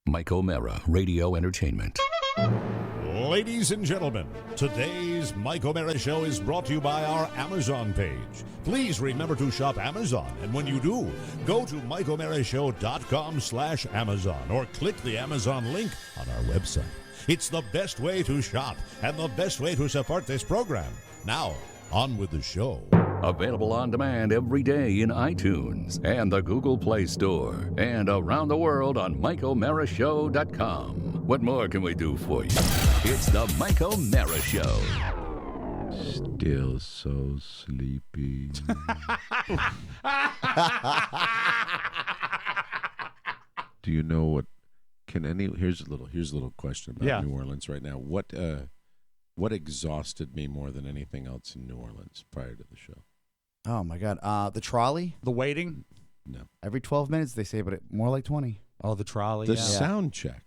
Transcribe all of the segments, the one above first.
Mike O'Mara, Radio Entertainment. Ladies and gentlemen, today's Mike O'Mara Show is brought to you by our Amazon page. Please remember to shop Amazon, and when you do, go to MikeO'MaraShow.com/Amazon or click the Amazon link on our website. It's the best way to shop and the best way to support this program. Now, on with the show. Available on demand every day in iTunes and the Google Play Store and around the world on MikeO'MaraShow.com. What more can we do for you? It's the Mike O'Mara Show. Still so sleepy. Do you know what? Here's a little question about New Orleans right now. What exhausted me more than anything else in New Orleans prior to the show? Oh my God, the trolley. The waiting? No. Every 12 minutes they say, but more like 20. Oh, the trolley. The sound check.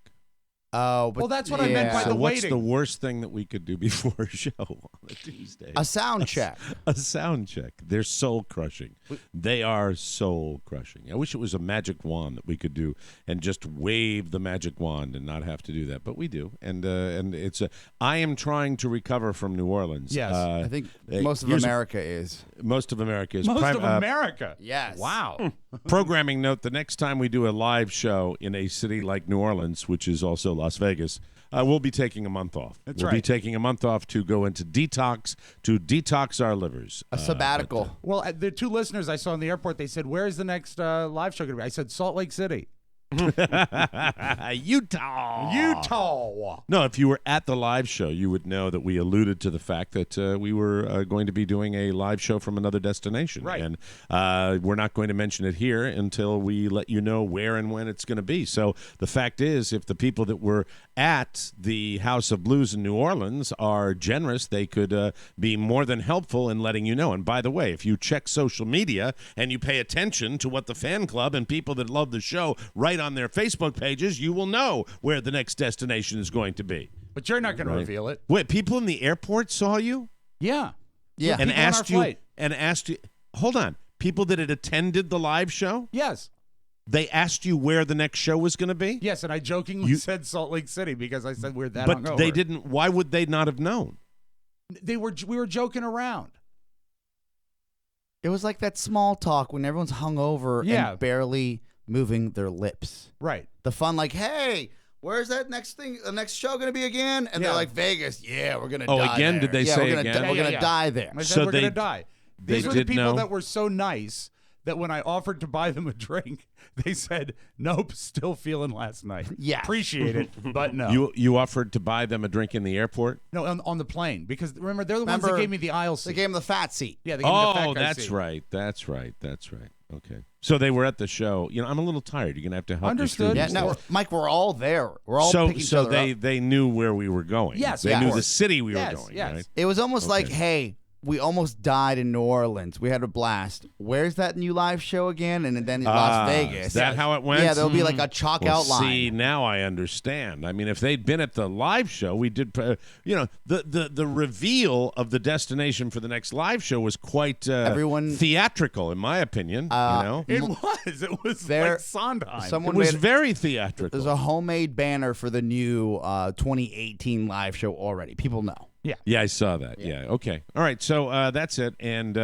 Oh, but well, that's what I meant by So the what's waiting. the worst thing that we could do before a show on a Tuesday? A sound check. A sound check. They're soul crushing. They are soul crushing. I wish it was a magic wand that we could do and just wave the magic wand and not have to do that, but we do. And it's I am trying to recover from New Orleans. Yes. I think most of America is. Most of America is. Most of America. Yes. Wow. Programming note: the next time we do a live show in a city like New Orleans, which is also Las Vegas, we'll be taking a month off. We'll be taking a month off to go into detox, to detox our livers. A sabbatical. Well, the two listeners I saw in the airport, they said, "Where's the next live show going to be?" I said, "Salt Lake City." Utah. No, if you were at the live show, you would know that we alluded to the fact that we were going to be doing a live show from another destination. Right. And we're not going to mention it here until we let you know where and when it's going to be. So the fact is, if the people that were at the House of Blues in New Orleans are generous, they could be more than helpful in letting you know. And by the way, if you check social media and you pay attention to what the fan club and people that love the show write on their Facebook pages, you will know where the next destination is going to be. But you're not going to reveal it. Wait, people in the airport saw you? Yeah. Yeah. And People on our flight. asked you, hold on, people that had attended the live show? Yes. They asked you where the next show was going to be? Yes, and I jokingly said Salt Lake City because I said we're that hungover. But they didn't, why would they not have known? We were joking around. It was like that small talk when everyone's hungover and barely moving their lips. Right. The fun, like, hey, where's that next thing? The next show going to be again? And they're like, Vegas. Yeah, we're going to die. Oh, again? There. Did they say again? We're going to die there. I said So we're going to they- die. they These were the did people know? that were so nice that when I offered to buy them a drink, they said, nope, still feeling last night. Yes. Appreciate it, but no. You offered to buy them a drink in the airport? No, on the plane, because remember, they're the ones that gave me the aisle seat. They gave him the fat seat. Yeah, they gave me the fat guy that's seat. right. That's right. Okay. So they were at the show. You know, I'm a little tired. You're going to have to help Understood. me Yeah, through no, this. Mike, we're all there. We're all picking each other up. they knew where we were going. Yes, They of knew course. the city we were Yes, going, yes. right? It was almost like, Okay. hey, we almost died in New Orleans. We had a blast. Where's that new live show again? And then in Las Vegas. Is that how it went? Yeah, there'll be like a chalk outline. See, now I understand. I mean, if they'd been at the live show, we did, the reveal of the destination for the next live show was quite theatrical, in my opinion. It was There- like Sondheim. It Someone was made very theatrical. There's a homemade banner for the new 2018 live show already. People know. Yeah, I saw that. Yeah. Okay. All right. So that's it. And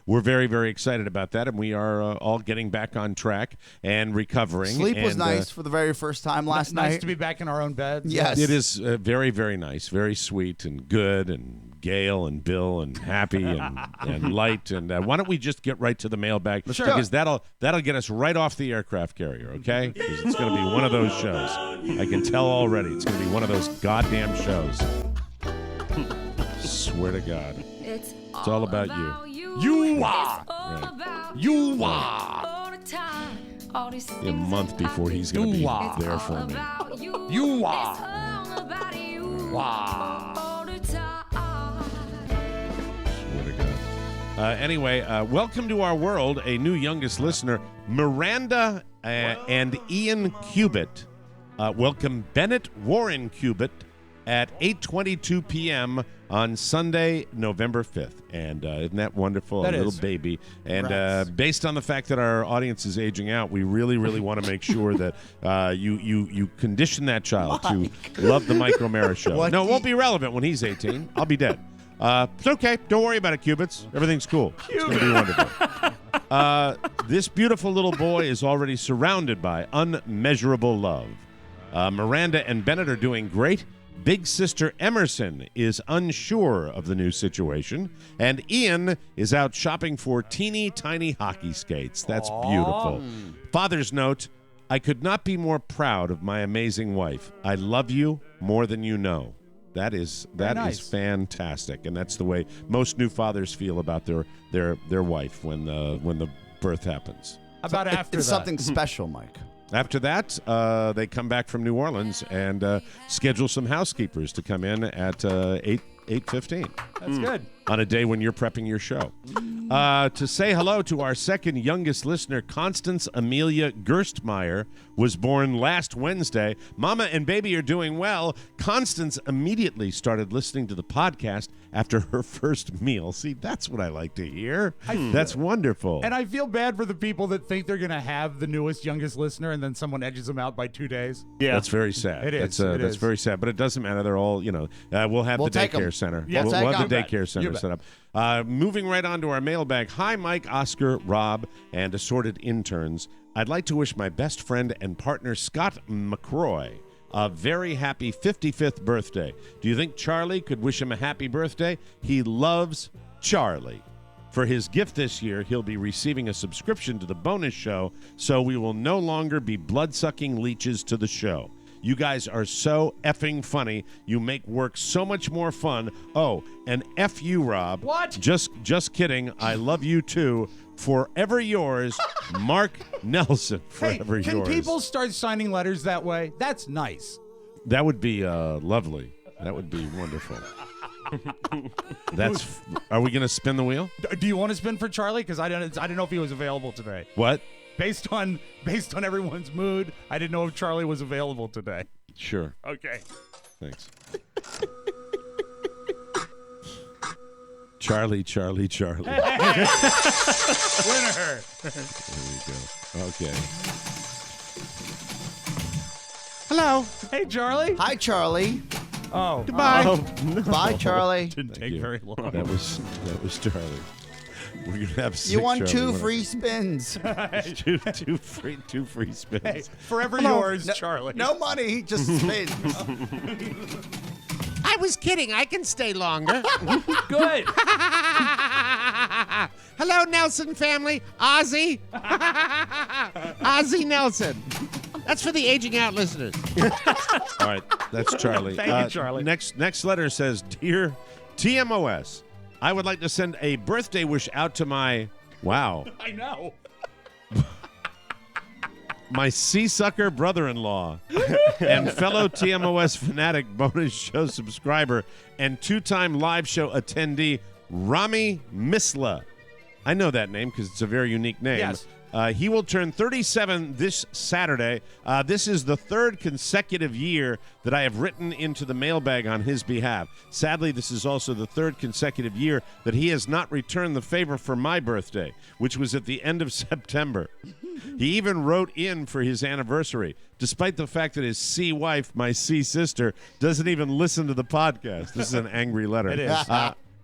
we're very, very excited about that. And we are all getting back on track and recovering. Sleep was And, nice for the very first time last night. Nice to be back in our own beds. Yes. It is very, very nice, very sweet and good, and Gail and Bill and happy and light. And why don't we just get right to the mailbag? Sure. Because that'll get us right off the aircraft carrier, okay? Because it's going to be one of those shows. I can tell already. It's going to be one of those goddamn shows. Swear to God. It's all about you. You are. Right. You are. A month before he's going to be Ooh-wah. there for me. You are. Wow. Swear to God. Anyway, welcome to our world, a new youngest listener, Miranda and Ian Cubitt. Welcome Bennett Warren Cubitt at 8:22 p.m. on Sunday, November 5th. And isn't that wonderful? That a little is. baby. And Congrats. based on the fact that our audience is aging out, we really, really want to make sure that you condition that child to love the Mike O'Mara Show. What No, it won't be relevant when he's 18. I'll be dead. It's okay. Don't worry about it, Cubits. Everything's cool. It's going to be wonderful. This beautiful little boy is already surrounded by unmeasurable love. Miranda and Bennett are doing great. Big sister Emerson is unsure of the new situation. And Ian is out shopping for teeny tiny hockey skates. That's beautiful. Father's note, I could not be more proud of my amazing wife. I love you more than you know. That is nice. fantastic, and that's the way most new fathers feel about their wife when the birth happens. How about after It's that? something special, Mike. After that, they come back from New Orleans and schedule some housekeepers to come in at 8:15 That's good. on a day when you're prepping your show. To say hello to our second youngest listener, Constance Amelia Gerstmeyer, was born last Wednesday. Mama and baby are doing well. Constance immediately started listening to the podcast after her first meal. See, that's what I like to hear. That's wonderful. And I feel bad for the people that think they're going to have the newest, youngest listener, and then someone edges them out by 2 days. Yeah. That's very sad. It is. That's very sad. But it doesn't matter. They're all, we'll have We'll the take 'em. daycare center. Yeah, we'll take have the 'em. daycare You center bet. set up. Moving right on to our mailbag. Hi, Mike, Oscar, Rob, and assorted interns. I'd like to wish my best friend and partner, Scott McCroy, a very happy 55th birthday. Do you think Charlie could wish him a happy birthday? He loves Charlie. For his gift this year, he'll be receiving a subscription to the bonus show, so we will no longer be blood-sucking leeches to the show. You guys are so effing funny. You make work so much more fun. Oh, and F you, Rob. What? Just kidding. I love you too. Forever yours, Mark Nelson. Hey, Forever can yours. people start signing letters that way? That's nice. That would be lovely. That would be wonderful. Are we going to spin the wheel? Do you want to spin for Charlie? Because I didn't know if he was available today. What? Based on everyone's mood, I didn't know if Charlie was available today. Sure. Okay. Thanks. Charlie. Winner. There we go. Okay. Hello. Hey, Charlie. Hi, Charlie. Oh. Goodbye. Bye, Charlie. Didn't Thank take you. very long. That was Charlie. We're gonna have six. You won Charlie 2 winners. free spins. two free spins. Hey, forever yours, Charlie. No money, just spins. I was kidding. I can stay longer. Good. Hello, Nelson family. Ozzy. Ozzy Nelson. That's for the aging out listeners. All right, that's Charlie. Thank you, Charlie. Next letter says, "Dear TMOS, I would like to send a birthday wish out to my I know. my sea-sucker brother-in-law and fellow TMOS fanatic bonus show subscriber and 2-time live show attendee, Rami Misla." I know that name because it's a very unique name. Yes. He will turn 37 this Saturday. This is the 3rd consecutive year that I have written into the mailbag on his behalf. Sadly, this is also the 3rd consecutive year that he has not returned the favor for my birthday, which was at the end of September. He even wrote in for his anniversary, despite the fact that his sea wife, my sea sister, doesn't even listen to the podcast. This is an angry letter. It is.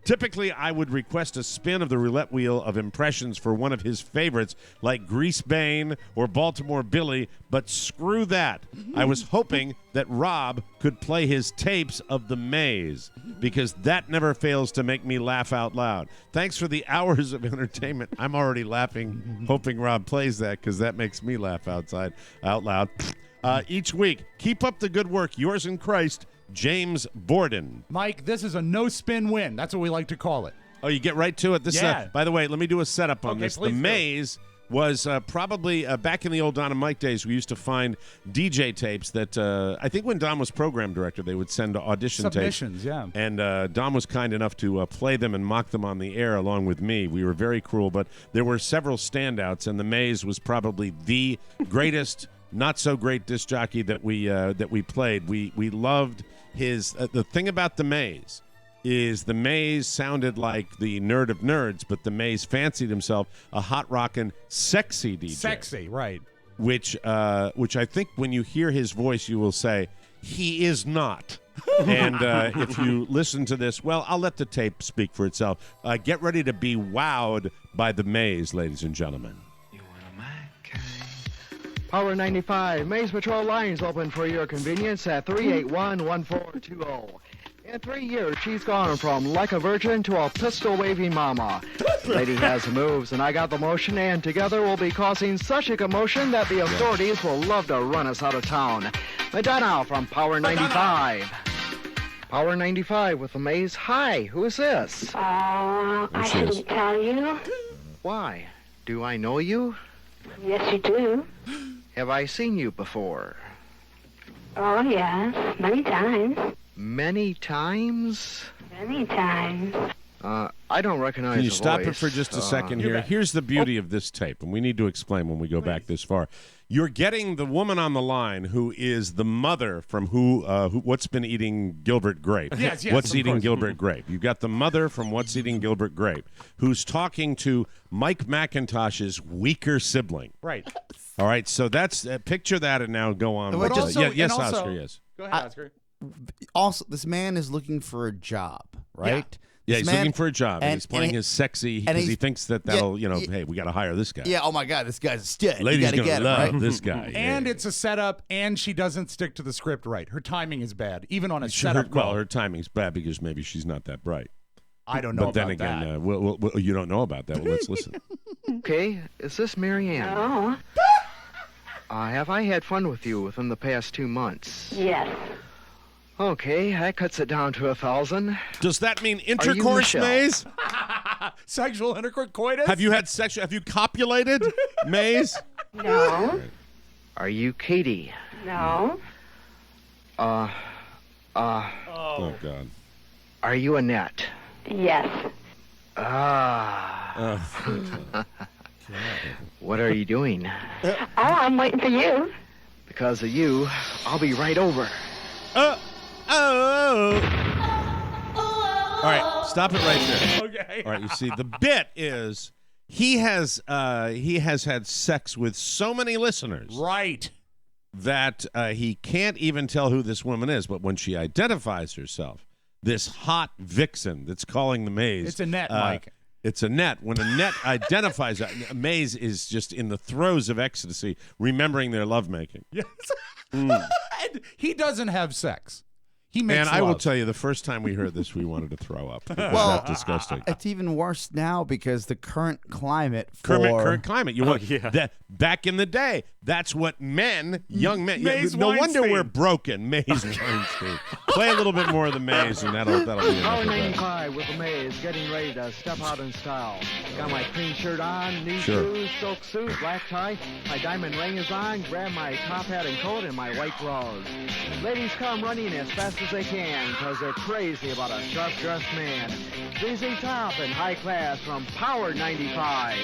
Typically, I would request a spin of the roulette wheel of impressions for one of his favorites, like Grease Bane or Baltimore Billy, but screw that. I was hoping that Rob could play his tapes of The Maze, because that never fails to make me laugh out loud. Thanks for the hours of entertainment. I'm already laughing, hoping Rob plays that, because that makes me laugh out loud. Each week, keep up the good work. Yours in Christ, James Borden. Mike, this is a no-spin win. That's what we like to call it. Oh, you get right to it. This, Yeah. by the way, let me do a setup on Okay, this. The please do. Maze was probably back in the old Don and Mike days. We used to find DJ tapes that I think when Don was program director, they would send audition Submissions, tapes. yeah. And Don was kind enough to play them and mock them on the air along with me. We were very cruel, but there were several standouts, and The Maze was probably the greatest, not so great disc jockey that we played. We loved his the thing about The Maze is the Maze sounded like the nerd of nerds, but the Maze fancied himself a hot rockin' sexy DJ. Sexy, right. Which I think when you hear his voice, you will say, he is not. And if you listen to this, well, I'll let the tape speak for itself. Get ready to be wowed by the Maze, ladies and gentlemen. Power 95, Maze Patrol lines open for your convenience at 381-1420. In 3 years, she's gone from like a virgin to a pistol-waving mama. Lady has the moves, and I got the motion, and together we'll be causing such a commotion that the authorities will love to run us out of town. Madonna from Power 95. Power 95 with the Maze. Hi, who is this? I shouldn't tell you. Why? Do I know you? Yes, you do. Have I seen you before? Oh, yes. Many times. Many times? Many times. I don't recognize Can you the stop voice. it for just a second here? Here's the beauty of this tape, and we need to explain when we go back this far. You're getting the woman on the line who is the mother from What's Been Eating Gilbert Grape. Yes, What's Eating course. Gilbert Grape. You've got the mother from What's Eating Gilbert Grape, who's talking to Mike McIntosh's weaker sibling. Right. All right, so that's picture that, and now go on. But with, also- yes, and also- Oscar, yes. Go ahead, Oscar. Also, this man is looking for a job, right? Yeah, This he's man- looking for a job, and he's playing his sexy because he he's- thinks that'll, hey, we got to hire this guy. Yeah, oh my God, this guy's a stud. Ladies you gotta gonna get him, love right? this guy. And yeah. it's a setup, and she doesn't stick to the script right. Her timing is bad, even on a Her, setup call. her timing's bad because maybe she's not that bright. I don't know But then about again, that. well, you don't know about that. Well, let's listen. Okay, is this Marianne? Oh, Have I had fun with you within the past 2 months? yes. Okay, that cuts it down to 1,000. Does that mean intercourse, Michelle? Maze? Sexual intercourse coitus? Have you had sexual? Have you copulated, Maze? No. Are you Katie? No. Oh God. Are you Annette? Yes. What are you doing? Oh, I'm waiting for you. Because of you, I'll be right over. All right, stop it right there. Okay. All right, you see, the bit is he has had sex with so many listeners Right. that he can't even tell who this woman is. But when she identifies herself, this hot vixen that's calling the Maze. It's Annette, Mike. It's Annette. When Annette identifies, Maze is just in the throes of ecstasy, remembering their lovemaking. Yes. And he doesn't have sex. He makes And I will love. tell you, the first time we heard this, we wanted to throw up. It was Well, that disgusting. It's even worse now because the current climate for Current climate. You want that back in the day? That's what men, young men. Maze no wonder Weinstein. we're broken. Maze Weinstein. Play a little bit more of the Maze, and that'll be enough Power of that. 95 with the Maze, getting ready to step out in style. Got my clean shirt on, new Sure. shoes, silk suit, black tie. My diamond ring is on. Grab my top hat and coat and my white gloves. Ladies come running as fast as they can because they're crazy about a sharp-dressed man. ZZ Top and high class from Power 95.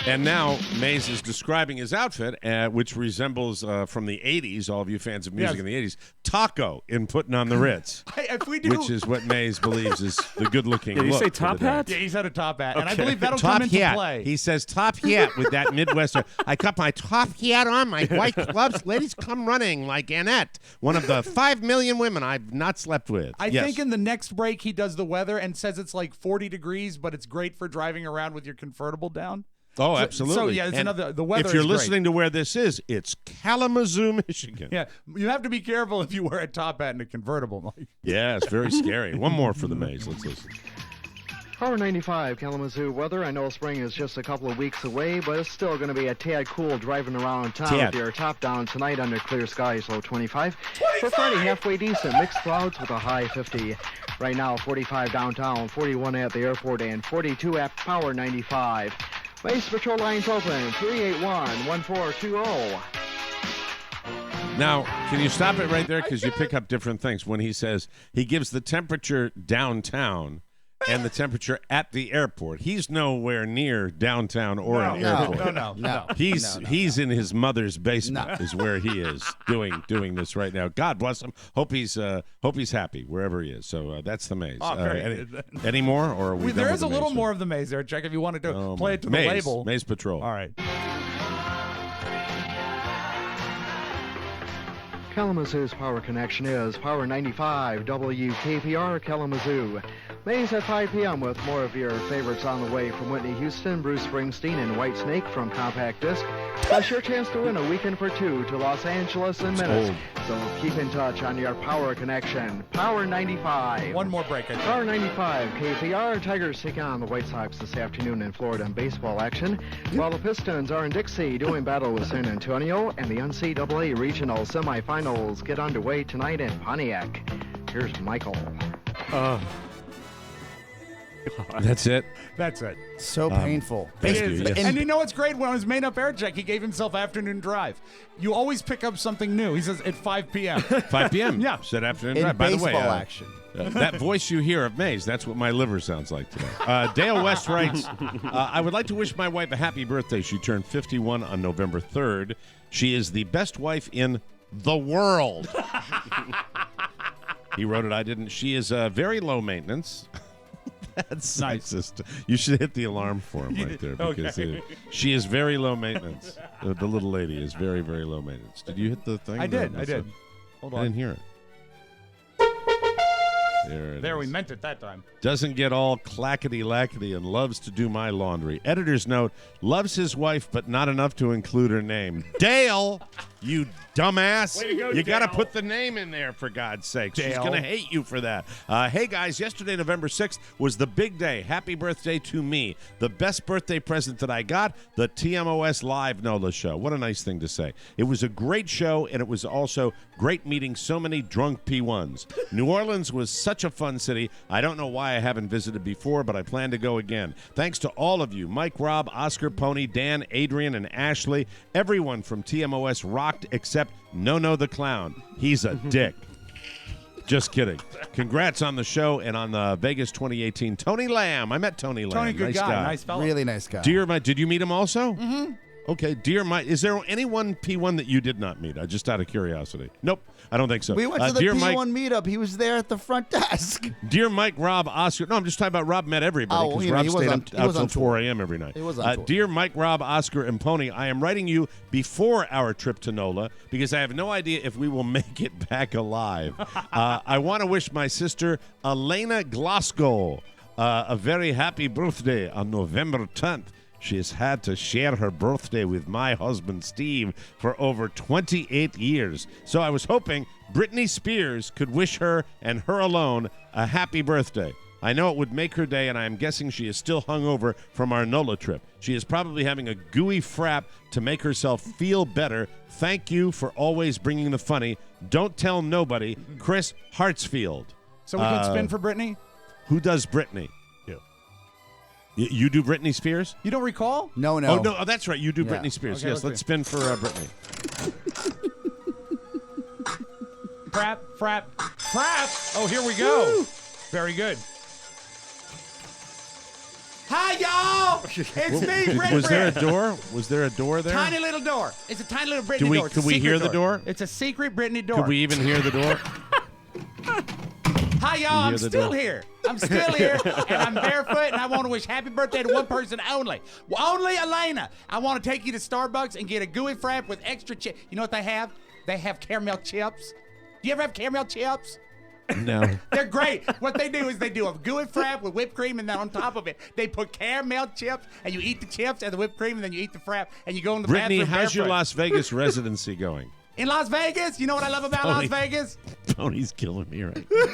And now Maze is describing his outfit, which resembles from the 80s, all of you fans of music Yes. in the 80s, Taco in Putting on the Ritz, If we do, which is what Maze believes is the good-looking Did you look. say for top the day. hat? yeah, he's had a top hat, and I believe that'll Top come into hat. play. He says top hat with that Midwestern. I got my top hat on, my white gloves. Ladies come running like Annette, one of the 5 million women I've not slept with. I Yes. think in the next break he does the weather and says it's like 40 degrees, but it's great for driving around with your convertible down. Oh, absolutely. So, yeah, it's And another. The weather. If you're is great. listening to where this is, it's Kalamazoo, Michigan. Yeah, you have to be careful if you wear a top hat and a convertible, Mike. Yeah, it's very scary. One more for the Maze. Let's listen. Power 95 Kalamazoo weather. I know spring is just a couple of weeks away, but it's still going to be a tad cool driving around town Tad. with your top down tonight under clear skies, low 25. For Friday, halfway decent. Mixed clouds with a high 50. Right now, 45 downtown, 41 at the airport, and 42 at Power 95. Maze Patrol lines open, 381-1420. Now, can you stop it right there? Because you pick up different things. When he says he gives the temperature downtown, and the temperature at the airport. He's nowhere near downtown or an airport. No. He's in his mother's basement is where he is doing this right now. God bless him. Hope he's happy wherever he is. So that's the maze. Any more? Or are we There done is with a the little maze? more of the maze there, Jack, if you wanted to Oh, play it to maze, the label. Maze Patrol. All right. Kalamazoo's power connection is Power 95 WKPR Kalamazoo. Mays at 5 p.m. with more of your favorites on the way from Whitney Houston, Bruce Springsteen, and Whitesnake from Compact Disc. Plus your chance to win a weekend for two to Los Angeles in minutes. So keep in touch on your power connection. Power 95. One more break. Power 95 KPR. Tigers take on the White Sox this afternoon in Florida in baseball action, while the Pistons are in Dixie doing battle with San Antonio, and the NCAA regional semifinals get underway tonight in Pontiac. Here's Michael. That's it. That's it. So painful. Thank It you. is. Yes. And you know what's great? When I was made up air check, he gave himself afternoon drive. You always pick up something new. He says at 5 p.m. 5 p.m. Yeah. Said afternoon In drive. By the baseball way, action. that voice you hear of Maze, that's what my liver sounds like today. Dale West writes, I would like to wish my wife a happy birthday. She turned 51 on November 3rd. She is the best wife in the world. He wrote it. I didn't. She is very low maintenance. That's Nice. You should hit the alarm for him right there because she is very low maintenance. The little lady is very, very low maintenance. Did you hit the thing? I did. Hold I on. didn't hear it. There We meant it that time. Doesn't get all clackety-lackety and loves to do my laundry. Editor's note, loves his wife, but not enough to include her name. Dale, you dumbass. Way to go, you got to Dale. put the name in there, for God's sake. She's Dale. going to hate you for that. Hey, guys, yesterday, November 6th, was the big day. Happy birthday to me. The best birthday present that I got, the TMOS Live NOLA show. What a nice thing to say. It was a great show, and it was also great meeting so many drunk P1s. New Orleans was such a fun city. I don't know why I haven't visited before, but I plan to go again. Thanks to all of you, Mike, Rob, Oscar, Pony, Dan, Adrian, and Ashley. Everyone from TMOS rocked except No the Clown. He's a dick. Just kidding. Congrats on the show and on the Vegas 2018. Tony Lamb. I met Tony Lamb. Tony, good nice guy. Nice fella. Really nice guy. Dear Mike, did you meet him also? Mm-hmm. Okay, dear Mike, is there anyone P1 that you did not meet? Just out of curiosity. Nope, I don't think so. We went to the dear P1 Mike, meetup. He was there at the front desk. Dear Mike, Rob, Oscar. No, I'm just talking about Rob met everybody because Rob stayed up till 4 a.m. every night. He was on tour. Dear Mike, Rob, Oscar, and Pony, I am writing you before our trip to NOLA because I have no idea if we will make it back alive. I want to wish my sister, Elena Glasgow, a very happy birthday on November 10th. She has had to share her birthday with my husband, Steve, for over 28 years. So I was hoping Britney Spears could wish her and her alone a happy birthday. I know it would make her day, and I am guessing she is still hungover from our NOLA trip. She is probably having a gooey frap to make herself feel better. Thank you for always bringing the funny. Don't tell nobody. Chris Hartsfield. So we can spin for Britney? Who does Britney? You do Britney Spears? You don't recall? No. Oh, no. Oh, that's right. You do Yeah. Britney Spears. Okay, Yes, let's spin for Britney. Frap. Oh, here we go. Woo! Very good. Hi, y'all. It's me, Brit. Was there a door? Was there a door there? Tiny little door. It's a tiny little Britney door. It's Could a we secret hear the door? It's a secret Britney door. Could we even hear the door? Hi, y'all. I'm hear the still door? here. I'm still here, and I'm barefoot, and I want to wish happy birthday to one person only. Only Elena. I want to take you to Starbucks and get a gooey frap with extra chips. You know what they have? They have caramel chips. Do you ever have caramel chips? No. They're great. What they do is they do a gooey frap with whipped cream, and then on top of it, they put caramel chips, and you eat the chips and the whipped cream, and then you eat the frap, and you go in the Brittany, bathroom how's your barefoot. Las Vegas residency going? In Las Vegas? You know what I love about Las Vegas? Tony's killing me right now.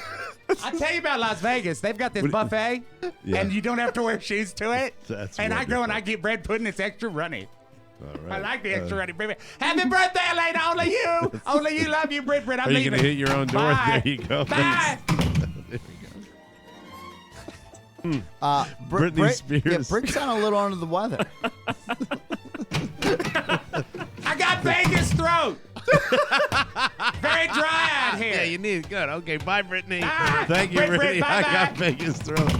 I tell you about Las Vegas. They've got this buffet, Yeah. and you don't have to wear shoes to it. That's and I go and wonderful. I get bread pudding. It's extra runny. All right. I like the extra runny, baby. Happy birthday, Elena. Only you. Only you love you, Brit. I'm Are you leaving. going to hit your own door? Bye. There you go. Bye. Britney Spears. Yeah, Britt sounded a little under the weather. I got Vegas throat. Very dry out here. Yeah, you need it. Good. Okay, bye, Brittany. Bye. Thank you, Brit, Brittany. bye-bye. I got Vegas throat.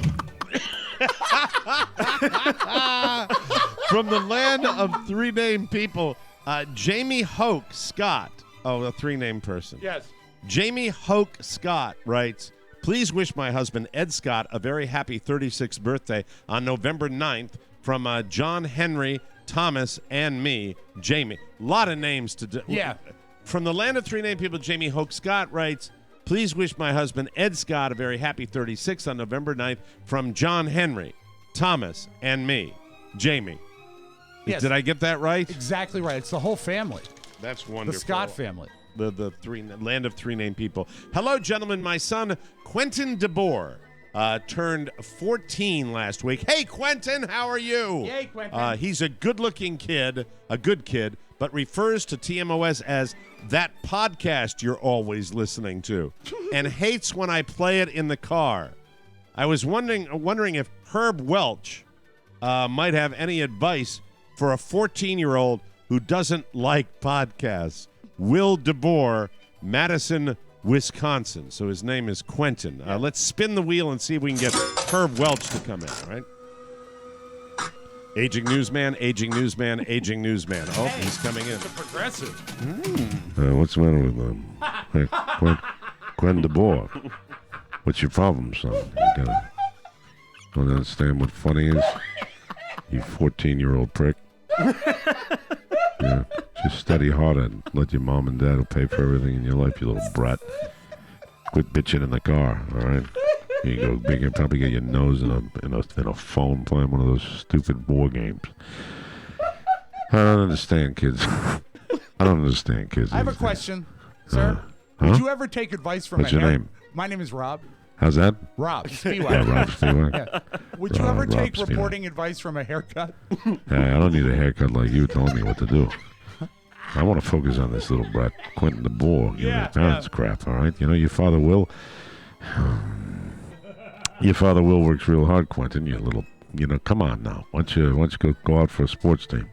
From the land of three named people, Jamie Hoke Scott. Oh, a three-name person. Yes. Jamie Hoke Scott writes, please wish my husband Ed Scott a very happy 36th birthday on November 9th from John Henry, Thomas, and me, Jamie. A lot of names to do. Yeah. From the land of three named people, Jamie Hoke Scott writes, please wish my husband Ed Scott a very happy 36th on November 9th from John Henry, Thomas, and me, Jamie. Yes. Did I get that right? Exactly right. It's the whole family. That's wonderful. The Scott family. The land of three named people. Hello, gentlemen. My son, Quentin DeBoer, turned 14 last week. Hey, Quentin, how are you? Yay, Quentin. He's a good-looking kid, a good kid, but refers to TMOS as that podcast you're always listening to and hates when I play it in the car. I was wondering if Herb Welch might have any advice for a 14-year-old who doesn't like podcasts. Will DeBoer, Madison, Wisconsin. So his name is Quentin. Let's spin the wheel and see if we can get Herb Welch to come in, all right? Aging newsman, aging newsman, aging newsman. Oh, he's coming in. It's a progressive. What's the matter with Quentin DeBoer? What's your problem, son? You don't understand what funny is? You 14-year-old prick. Yeah, just study harder and let your mom and dad will pay for everything in your life, you little brat. Quit bitching in the car, all right? You go, you can probably get your nose in a phone playing one of those stupid war games. I don't understand, kids. I don't understand, kids. I have a question, sir. Would you ever take advice from What's your name? My name is Rob. How's that? Rob Spiewak. Yeah, Rob Spiewak. Yeah. Would you ever Rob take Spiewak. reporting advice from a haircut? Yeah, I don't need a haircut like you telling me what to do. I want to focus on this little brat, Quentin DeBoer, giving his parents crap, all right? You know, your father Will works real hard, Quentin, you little, come on now. Why don't you go out for a sports team?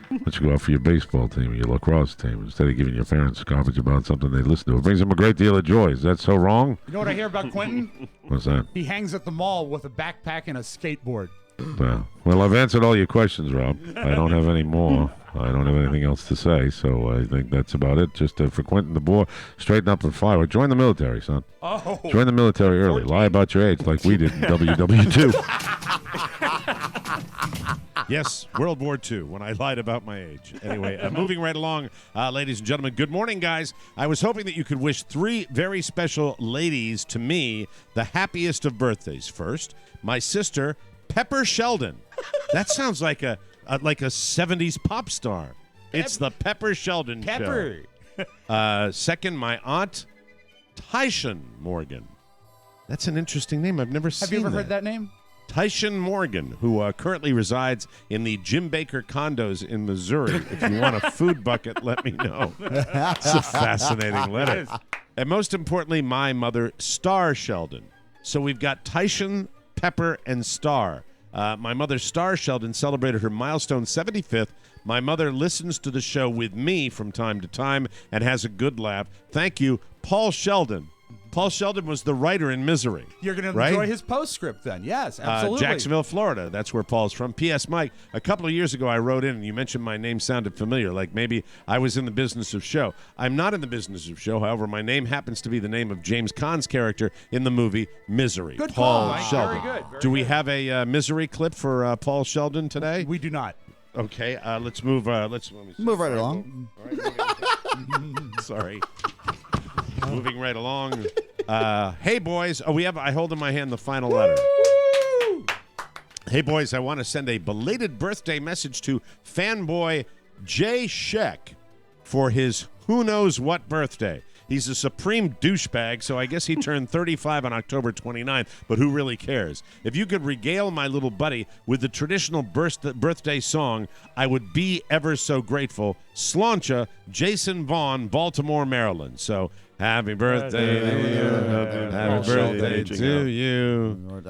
Why don't you go out for your baseball team or your lacrosse team instead of giving your parents garbage about something they listen to? It brings them a great deal of joy. Is that so wrong? You know what I hear about Quentin? What's that? He hangs at the mall with a backpack and a skateboard. Well, I've answered all your questions, Rob. I don't have any more. I don't have anything else to say, so I think that's about it. Just for Quentin DeBoer, straighten up and fire. Join the military, son. Oh. Join the military early. Lie about your age like we did in WW2. Yes, World War II, when I lied about my age. Anyway, moving right along, ladies and gentlemen. Good morning, guys. I was hoping that you could wish three very special ladies to me the happiest of birthdays. First, my sister, Pepper Sheldon. That sounds like a 70s pop star. It's the Pepper Sheldon Pepper. Show. Second, my aunt, Tyshawn Morgan. That's an interesting name. I've never seen Have you ever heard that name? Tyshawn Morgan, who currently resides in the Jim Baker condos in Missouri. If you want a food bucket, let me know. It's a fascinating letter. And most importantly, my mother, Star Sheldon. So we've got Tyshawn, Pepper, and Star. My mother, Star Sheldon, celebrated her milestone 75th. My mother listens to the show with me from time to time and has a good laugh. Thank you, Paul Sheldon. Paul Sheldon was the writer in Misery. You're going to right? enjoy his postscript then. Yes, absolutely. Jacksonville, Florida. That's where Paul's from. P.S. Mike, a couple of years ago I wrote in and you mentioned my name sounded familiar, like maybe I was in the business of show. I'm not in the business of show. However, my name happens to be the name of James Caan's character in the movie Misery. Good Paul call, Mike. Sheldon. Very good. Do we have a Misery clip for Paul Sheldon today? We do not. Okay, let's move. Let me see. Move right along. Sorry. Moving right along. Hey, boys. I hold in my hand the final letter. Hey, boys, I want to send a belated birthday message to fanboy Jay Sheck for his who knows what birthday. He's a supreme douchebag, so I guess he turned 35 on October 29th, but who really cares? If you could regale my little buddy with the traditional birthday song, I would be ever so grateful. Slancha, Jason Vaughn, Baltimore, Maryland. So, happy birthday to you. Happy birthday to you.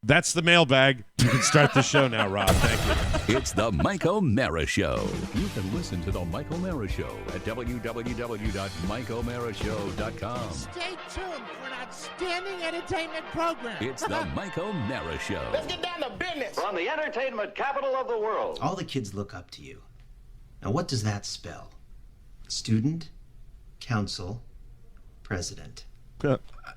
That's the mailbag. You can start the show now, Rob. Thank you. It's the Mike O'Mara Show. You can listen to the Mike O'Mara Show at www.mikeomarashow.com. Stay tuned for an outstanding entertainment program. It's the Mike O'Mara Show. Let's get down to business. From the entertainment capital of the world. All the kids look up to you. Now, what does that spell? Student, council, president.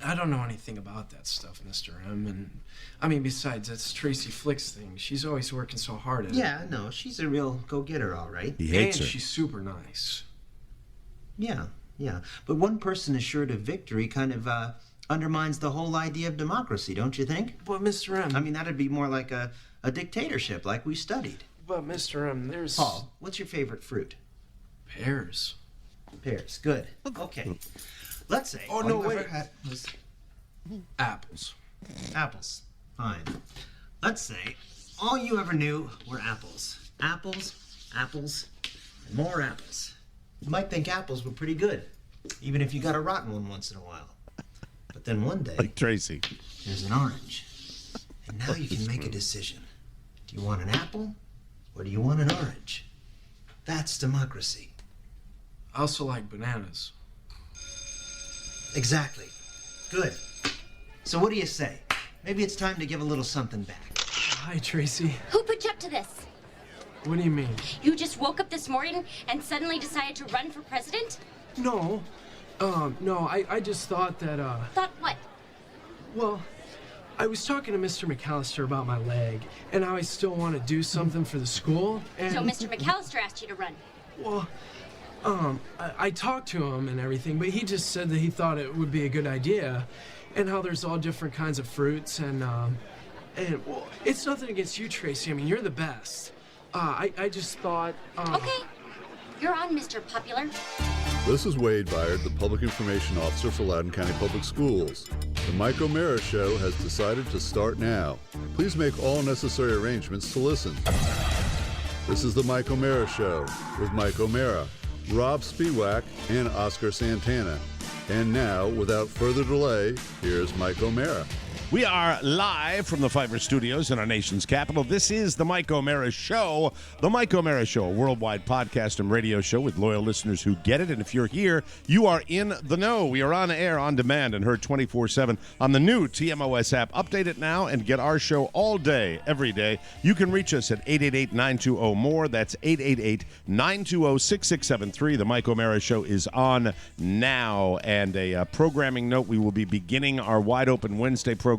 I don't know anything about that stuff, Mr. M. And I mean, besides, that's Tracy Flick's thing. She's always working so hard at it. Yeah, no, she's a real go-getter, all right. He hates her. And she's super nice. Yeah. But one person assured of victory kind of undermines the whole idea of democracy, don't you think? But, Mr. M... I mean, that'd be more like a dictatorship, like we studied. But, Mr. M, there's... Paul, what's your favorite fruit? Pears. Pears, good. Okay. Let's say... Oh, no, wait. Apples. Apples. Fine. Let's say all you ever knew were apples. Apples, and more apples. You might think apples were pretty good, even if you got a rotten one once in a while. But then one day... Like Tracy. There's an orange. And now you can make a decision. Do you want an apple, or do you want an orange? That's democracy. I also like bananas. Exactly. Good. So what do you say? Maybe it's time to give a little something back. Hi, Tracy. Who put you up to this? What do you mean? You just woke up this morning and suddenly decided to run for president? No. No, I just thought that, Thought what? Well, I was talking to Mr. McAllister about my leg, and how I still want to do something for the school, and... So Mr. McAllister asked you to run? Well, I talked to him and everything, but he just said that he thought it would be a good idea, and how there's all different kinds of fruits, and well, it's nothing against you, Tracy. I mean, you're the best. I just thought, Okay. You're on, Mr. Popular. This is Wade Byard, the Public Information Officer for Loudoun County Public Schools. The Mike O'Mara Show has decided to start now. Please make all necessary arrangements to listen. This is the Mike O'Mara Show with Mike O'Mara, Rob Spiewak, and Oscar Santana. And now, without further delay, here's Mike O'Mara. We are live from the Fiverr Studios in our nation's capital. This is the Mike O'Mara Show. The Mike O'Mara Show, a worldwide podcast and radio show with loyal listeners who get it. And if you're here, you are in the know. We are on air, on demand, and heard 24/7 on the new TMOS app. Update it now and get our show all day, every day. You can reach us at 888-920-MORE. That's 888-920-6673. The Mike O'Mara Show is on now. And a programming note, we will be beginning our Wide Open Wednesday program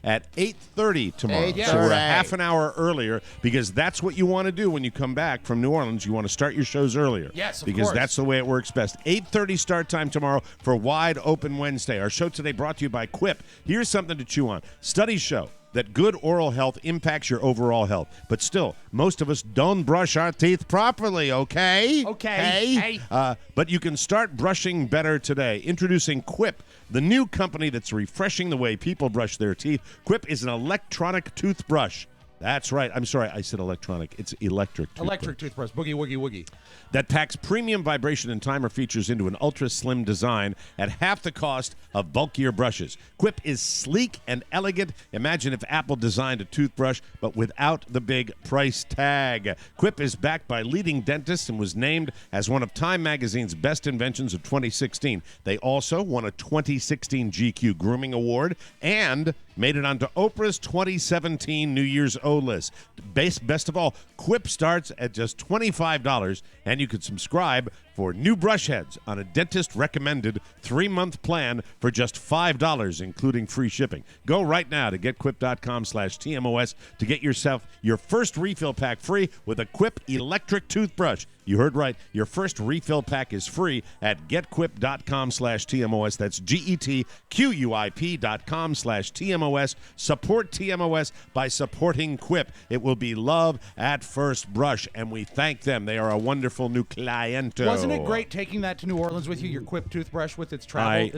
at 8:30 tomorrow. So we're a half an hour earlier because that's what you want to do when you come back from New Orleans. You want to start your shows earlier. Yes, of because course. that's the way it works best. 8:30 start time tomorrow for Wide Open Wednesday. Our show today brought to you by Quip. Here's something to chew on. Studies show that good oral health impacts your overall health. But still, most of us don't brush our teeth properly, okay? Okay. But you can start brushing better today. Introducing Quip, the new company that's refreshing the way people brush their teeth. Quip is an electronic toothbrush. That's right. I'm sorry, I said electronic. It's electric toothbrush. Electric toothbrush. Boogie, woogie, woogie. That packs premium vibration and timer features into an ultra-slim design at half the cost of bulkier brushes. Quip is sleek and elegant. Imagine if Apple designed a toothbrush, but without the big price tag. Quip is backed by leading dentists and was named as one of Time Magazine's best inventions of 2016. They also won a 2016 GQ Grooming Award and made it onto Oprah's 2017 New Year's O list. Best of all, Quip starts at just $25, and you can subscribe for new brush heads on a dentist-recommended 3-month plan for just $5, including free shipping. Go right now to getquip.com/TMOS to get yourself your first refill pack free with a Quip electric toothbrush. You heard right. Your first refill pack is free at getquip.com/TMOS. That's GETQUIP.com/TMOS. Support TMOS by supporting Quip. It will be love at first brush, and we thank them. They are a wonderful new cliento. Wasn't it great taking that to New Orleans with you, your Quip toothbrush with its travel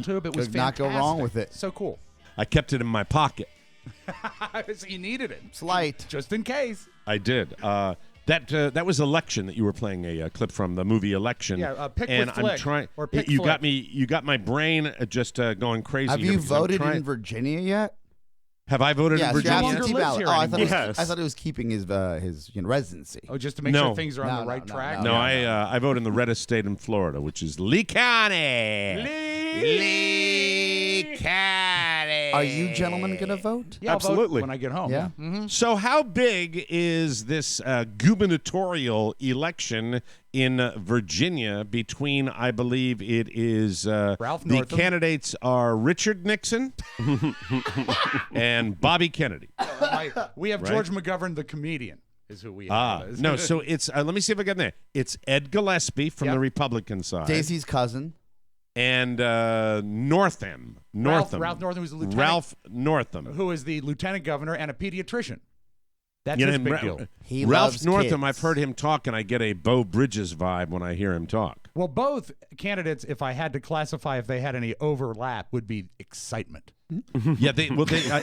tube? It was Could not fantastic. go wrong with it. So cool. I kept it in my pocket. So you needed it. Slight. Just in case. I did. That was Election that you were playing a clip from, the movie Election. Yeah, Pick and with I'm Flick, trying. or Pick you Flick. got me. You got my brain just going crazy. Have here you because I'm voted trying- in Virginia yet? Have I voted in Yes, Virginia? absentee ballot. Oh, I thought, Yes. I thought it was keeping his residency. Oh, just to make sure things are on the right track? No, I vote in the reddest state in Florida, which is Lee County. Lee County. Are you gentlemen going to vote? Yeah, absolutely. I'll vote when I get home. Yeah. Mm-hmm. So how big is this gubernatorial election in Virginia between, I believe it is, Ralph the Northam. candidates are Richard Nixon and Bobby Kennedy. We have Right? George McGovern, the comedian, is who we have. No, so it's, let me see if I got there. It's Ed Gillespie from Yep. the Republican side. Daisy's cousin. And Northam. Ralph Northam, who's the lieutenant. Ralph Northam. Who is the lieutenant governor and a pediatrician. That's You know, his big deal. He Ralph loves Northam, kids. I've heard him talk, and I get a Bo Bridges vibe when I hear him talk. Well, both candidates, if I had to classify if they had any overlap, would be excitement. Yeah,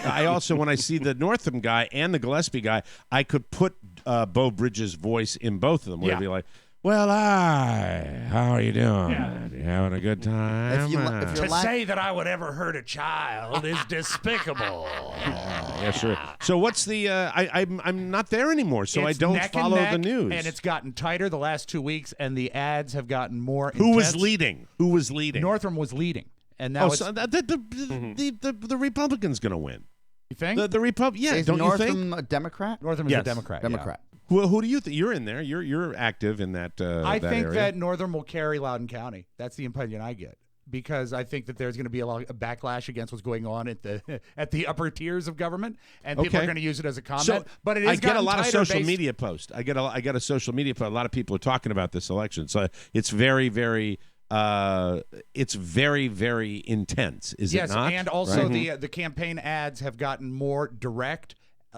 I also, when I see the Northam guy and the Gillespie guy, I could put Bo Bridges' voice in both of them. Where it'd be like, well, how are you doing? You having a good time? To say that I would ever hurt a child is despicable. Yeah, sure. So what's the? I'm not there anymore, so It's I don't neck and follow neck, the news. and it's gotten tighter the last 2 weeks, and the ads have gotten more. Who was intense. leading? Who was leading? Northam was leading, and now it's. So the Republican's going to win. You think? The Republic? Yeah, Is don't you Northam think? a Democrat? Northam is a Democrat. yeah. Democrat. Well, who do you think? You're in there. You're active in that. I that think area. that Northam will carry Loudoun County. That's the opinion I get, because I think that there's going to be a backlash against what's going on at the upper tiers of government, and people are going to use it as a comment. So, but it is I get a lot of tighter social based- media posts. I get a social media post. A lot of people are talking about this election. So it's very, very. It's very, very intense. Is it not? Yes, and also Right? the campaign ads have gotten more direct,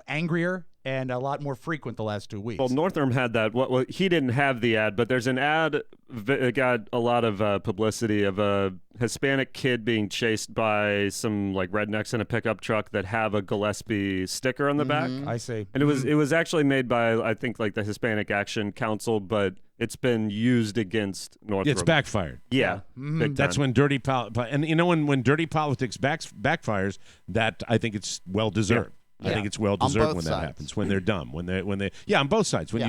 angrier, and a lot more frequent the last 2 weeks. Well, Northam had that. Well, he didn't have the ad, but there's an ad that got a lot of publicity of a Hispanic kid being chased by some like rednecks in a pickup truck that have a Gillespie sticker on the back. I see. And it was actually made by, I think, like the Hispanic Action Council, but it's been used against Northam. It's backfired. Yeah, big That's time. when dirty and you know when dirty politics backfires, that I think it's well deserved. I think it's well deserved when that happens. When they're dumb, when they on both sides. When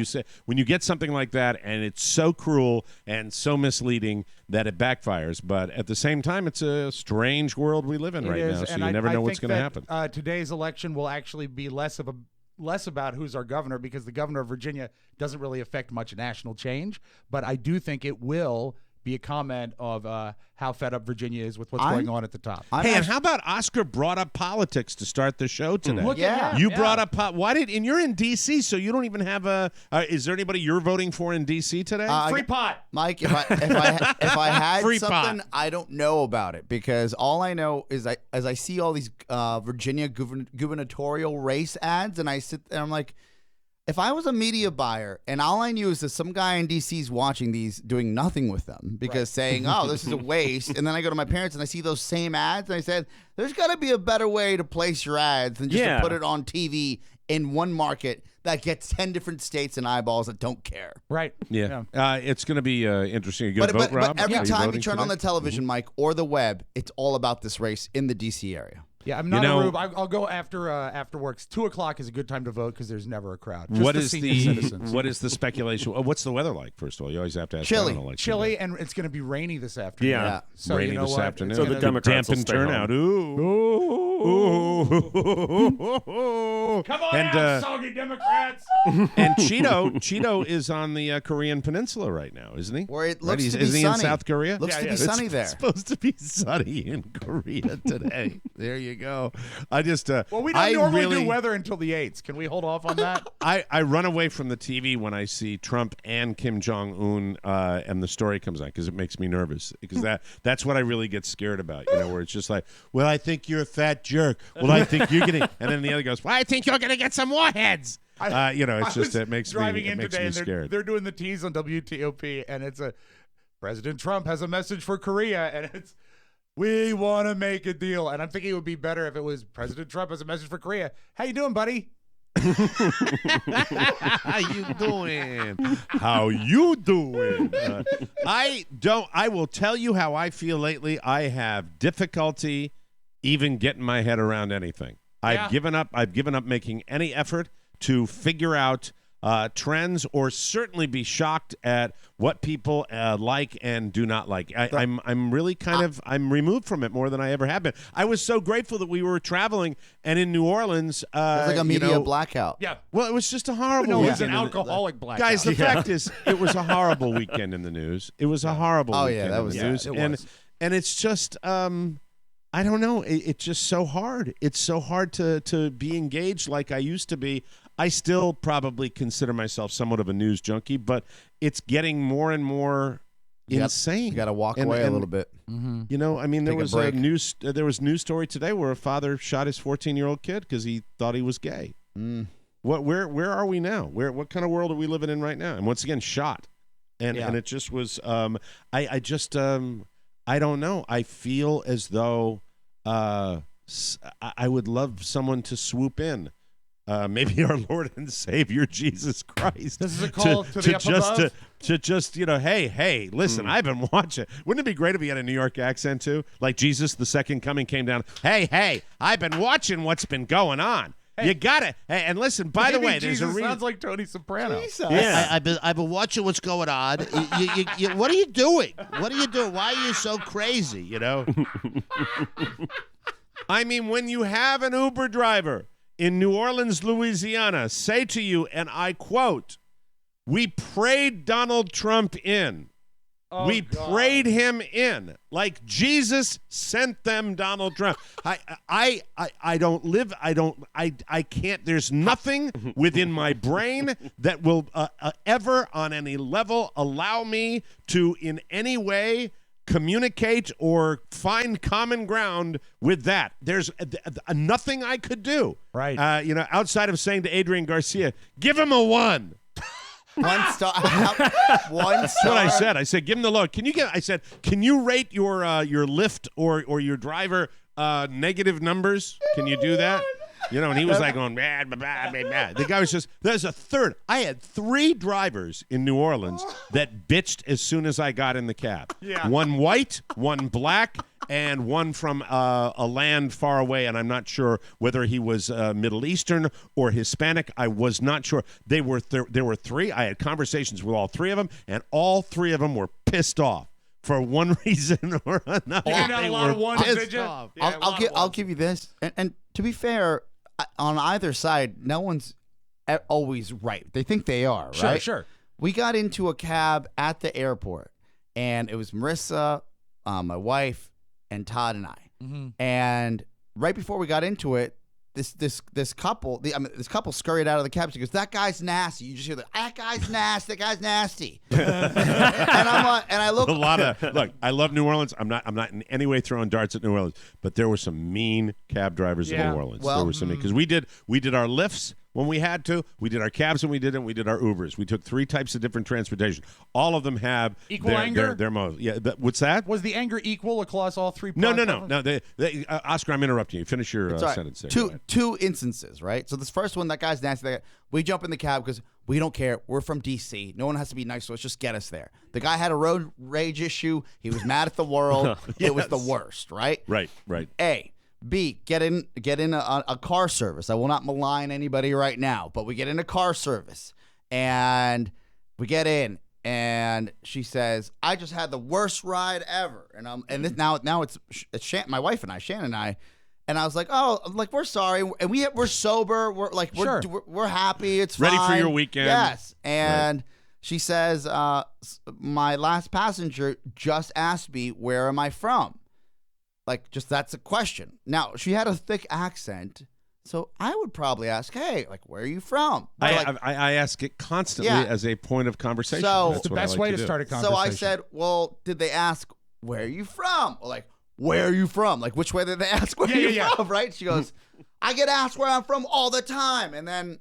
you get something like that and it's so cruel and so misleading that it backfires, but at the same time, it's a strange world we live in right now. So you never know what's going to happen. Today's election will actually be less about who's our governor, because the governor of Virginia doesn't really affect much national change. But I do think it will be a comment of how fed up Virginia is with what's going on at the top. And how about Oscar brought up politics to start the show today? Look at him. You brought up why did and you're in D.C., so you don't even have a. Is there anybody you're voting for in D.C. today? Free pot, Mike. If I had Free something, pot. I don't know about it, because all I know is as I see all these Virginia gubernatorial race ads, and I sit there, I'm like, if I was a media buyer and all I knew is that some guy in D.C. is watching these, doing nothing with them, because saying, oh, this is a waste, and then I go to my parents and I see those same ads, and I said, there's got to be a better way to place your ads than just to put it on TV in one market that gets 10 different states and eyeballs that don't care. Right. Yeah. It's going to be interesting. You going to vote, Rob? But every Are time you voting turn today? on the television, Mike, or the web, it's all about this race in the D.C. area. Yeah, I'm not a rube. I'll go after work. 2:00 is a good time to vote because there's never a crowd. Just What the is senior citizens. what is the speculation? What's the weather like? First of all, you always have to ask. Chilly. that on election Chilly, day. and it's going to be rainy this afternoon. Yeah. So rainy you know this what? afternoon. So the Democrats will dampened stay turnout. home. Ooh. Come on And, out, soggy Democrats. And Cheeto is on the Korean Peninsula right now, isn't he? Where it looks to be Isn't he sunny. in South Korea? Looks to be It's sunny there. supposed to be sunny in Korea today. There you go. I just Well, we don't normally do weather until the 8th. Can we hold off on that? I run away from the TV when I see Trump and Kim Jong-un and the story comes on, because it makes me nervous, because that's what I really get scared about, where it's just like, well, I think you're a fat jerk. Well, I think you're going to, and then the other goes, well, I think you're going to get some more heads. It's just, it makes me scared. They're doing the tease on WTOP, and it's President Trump has a message for Korea, and it's, we want to make a deal. And I'm thinking it would be better if it was President Trump has a message for Korea. How you doing, buddy? How you doing? How you doing? I will tell you how I feel lately. I have difficulty even getting my head around anything. I've given up making any effort to figure out trends or certainly be shocked at what people like and do not like. I'm really I'm removed from it more than I ever have been. I was so grateful that we were traveling and in New Orleans. It was like a media blackout. Yeah. Well, it was just a horrible No, it weekend. was an alcoholic blackout. Guys, the fact is, it was a horrible weekend in the news. It was a horrible weekend in the news. And it's just, I don't know. It's just so hard. It's so hard to be engaged like I used to be. I still probably consider myself somewhat of a news junkie, but it's getting more and more insane. You got to walk away a little bit. You know, I mean, there Take was a break. there was news story today where a father shot his 14-year-old kid because he thought he was gay. Where are we now? What kind of world are we living in right now? And once again, shot, and it just was. I don't know. I feel as though I would love someone to swoop in. Maybe our Lord and Savior Jesus Christ. This is a call to the up above? To just, hey, listen, I've been watching. Wouldn't it be great if he had a New York accent too? Like Jesus, the second coming, came down. Hey, I've been watching what's been going on. Hey. You got it. Hey, and listen, by the way, there's a reason. Sounds like Tony Soprano. Yeah. I've been watching what's going on. What are you doing? What are you doing? Why are you so crazy, you know? I mean, when you have an Uber driver in New Orleans, Louisiana, say to you, and I quote, "We prayed Donald Trump in. We prayed him in. Like Jesus sent them Donald Trump." I can't, there's nothing within my brain that will ever on any level allow me to in any way communicate or find common ground with that. There's nothing I could do. Right. Outside of saying to Adrian Garcia, give him a 1. 1 star. 1 star. That's what I said. I said, give him the load. Can you rate your Lyft or your driver negative numbers? Can you do that? And he was like going, blah, blah, blah, blah, blah. The guy was just, there's a third. I had 3 drivers in New Orleans that bitched as soon as I got in the cab. Yeah. 1 white, 1 black, and 1 from a land far away, and I'm not sure whether he was Middle Eastern or Hispanic. I was not sure. There were 3. I had conversations with all 3 of them, and all 3 of them were pissed off for one reason or another. You got a lot of ones, did you? I'll give you this, and to be fair, on either side, no one's always right. They think they are, right? Sure. We got into a cab at the airport, and it was Marissa, my wife, and Todd and I. Mm-hmm. And right before we got into it, this couple scurried out of the cab. She goes, "That guy's nasty." You just hear that guy's nasty. That guy's nasty. And I'm like, and I look. Look, I love New Orleans. I'm not in any way throwing darts at New Orleans, but there were some mean cab drivers in New Orleans. Well, there were some because we did our lifts when we had to. We did our cabs when we did it. We did our Ubers. We took 3 types of different transportation. All of them have equal anger. Their modes. Yeah. What's that? Was the anger equal across all 3? No. Oscar, I'm interrupting you. Finish your sentence. Two instances, right? So this first one, that guy's nasty. We jump in the cab because we don't care. We're from D.C. No one has to be nice to us. Just get us there. The guy had a road rage issue. He was mad at the world. Yes. It was the worst, right? Right. A. B, get in a car service. I will not malign anybody right now, but we get in a car service and we get in and she says, "I just had the worst ride ever." And this now it's my wife and I, Shannon and I, and I was like, "Oh, like we're sorry." And we're sober. We're like we're happy. It's ready fine. for your weekend. Yes. And she says, "My last passenger just asked me, 'Where am I from?'" Like, just that's a question. Now, she had a thick accent, so I would probably ask, "Hey, like, where are you from?" I ask it constantly as a point of conversation. So that's the best way to start a conversation. So I said, "Well, did they ask where are you from?" Or like, "Where are you from?" Like, which way did they ask where you're from? Right? She goes, "I get asked where I'm from all the time." And then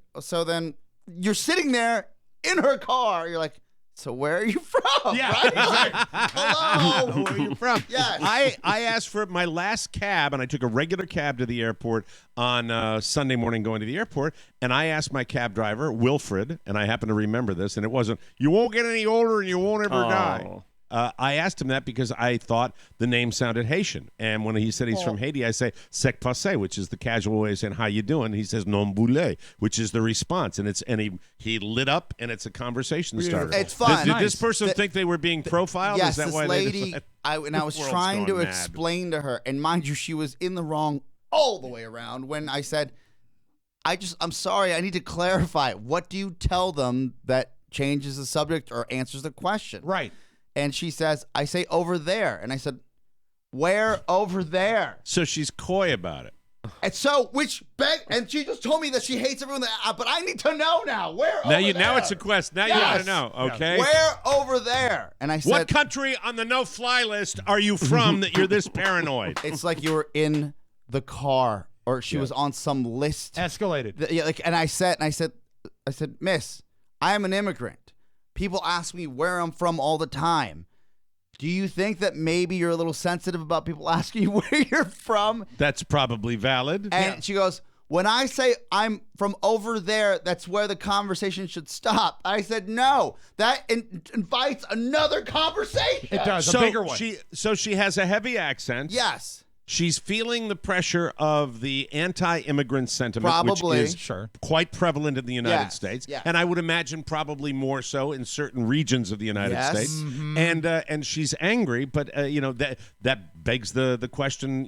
you're sitting there in her car. You're like, "So where are you from?" Yeah, right? Like, hello. Where are you from? Yes. I asked for my last cab, and I took a regular cab to the airport on Sunday morning going to the airport, and I asked my cab driver, Wilfred, and I happen to remember this, and it wasn't, "You won't get any older and you won't ever die." I asked him that because I thought the name sounded Haitian. And when he said he's from Haiti, I say, sec passe, which is the casual way of saying, how you doing? He says, non boule, which is the response. And he lit up, and it's a conversation starter. It's fun. Did this person think they were being profiled? Yes, is that this why lady, I was World's trying to gone mad. explain to her, and mind you, she was in the wrong all the way around when I said, I'm sorry, I need to clarify. What do you tell them that changes the subject or answers the question? Right. And she says, I say over there. And I said, where over there? So she's coy about it. And so, and she just told me that she hates everyone but I need to know now. Where over there? Now it's a quest. Now you got to know, okay? Where over there? And I said, what country on the no-fly list are you from that you're this paranoid? It's like you were in the car, or she was on some list. Escalated. And I said, Miss, I am an immigrant. People ask me where I'm from all the time. Do you think that maybe you're a little sensitive about people asking you where you're from? That's probably valid. And she goes, when I say I'm from over there, that's where the conversation should stop. I said, no, that invites another conversation. It does, a bigger one. She has a heavy accent. Yes. She's feeling the pressure of the anti-immigrant sentiment, Probably. which is quite prevalent in the United States, yes. and I would imagine probably more so in certain regions of the United States. Mm-hmm. And she's angry, but that begs the question: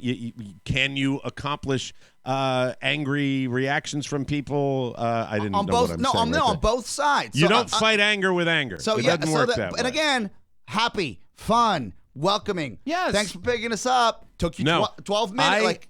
can you accomplish angry reactions from people? I didn't know what I'm saying. On both sides. You don't fight anger with anger. So it doesn't work that way. And again, happy, fun, welcoming. Yes. Thanks for picking us up. Took you 12 minutes.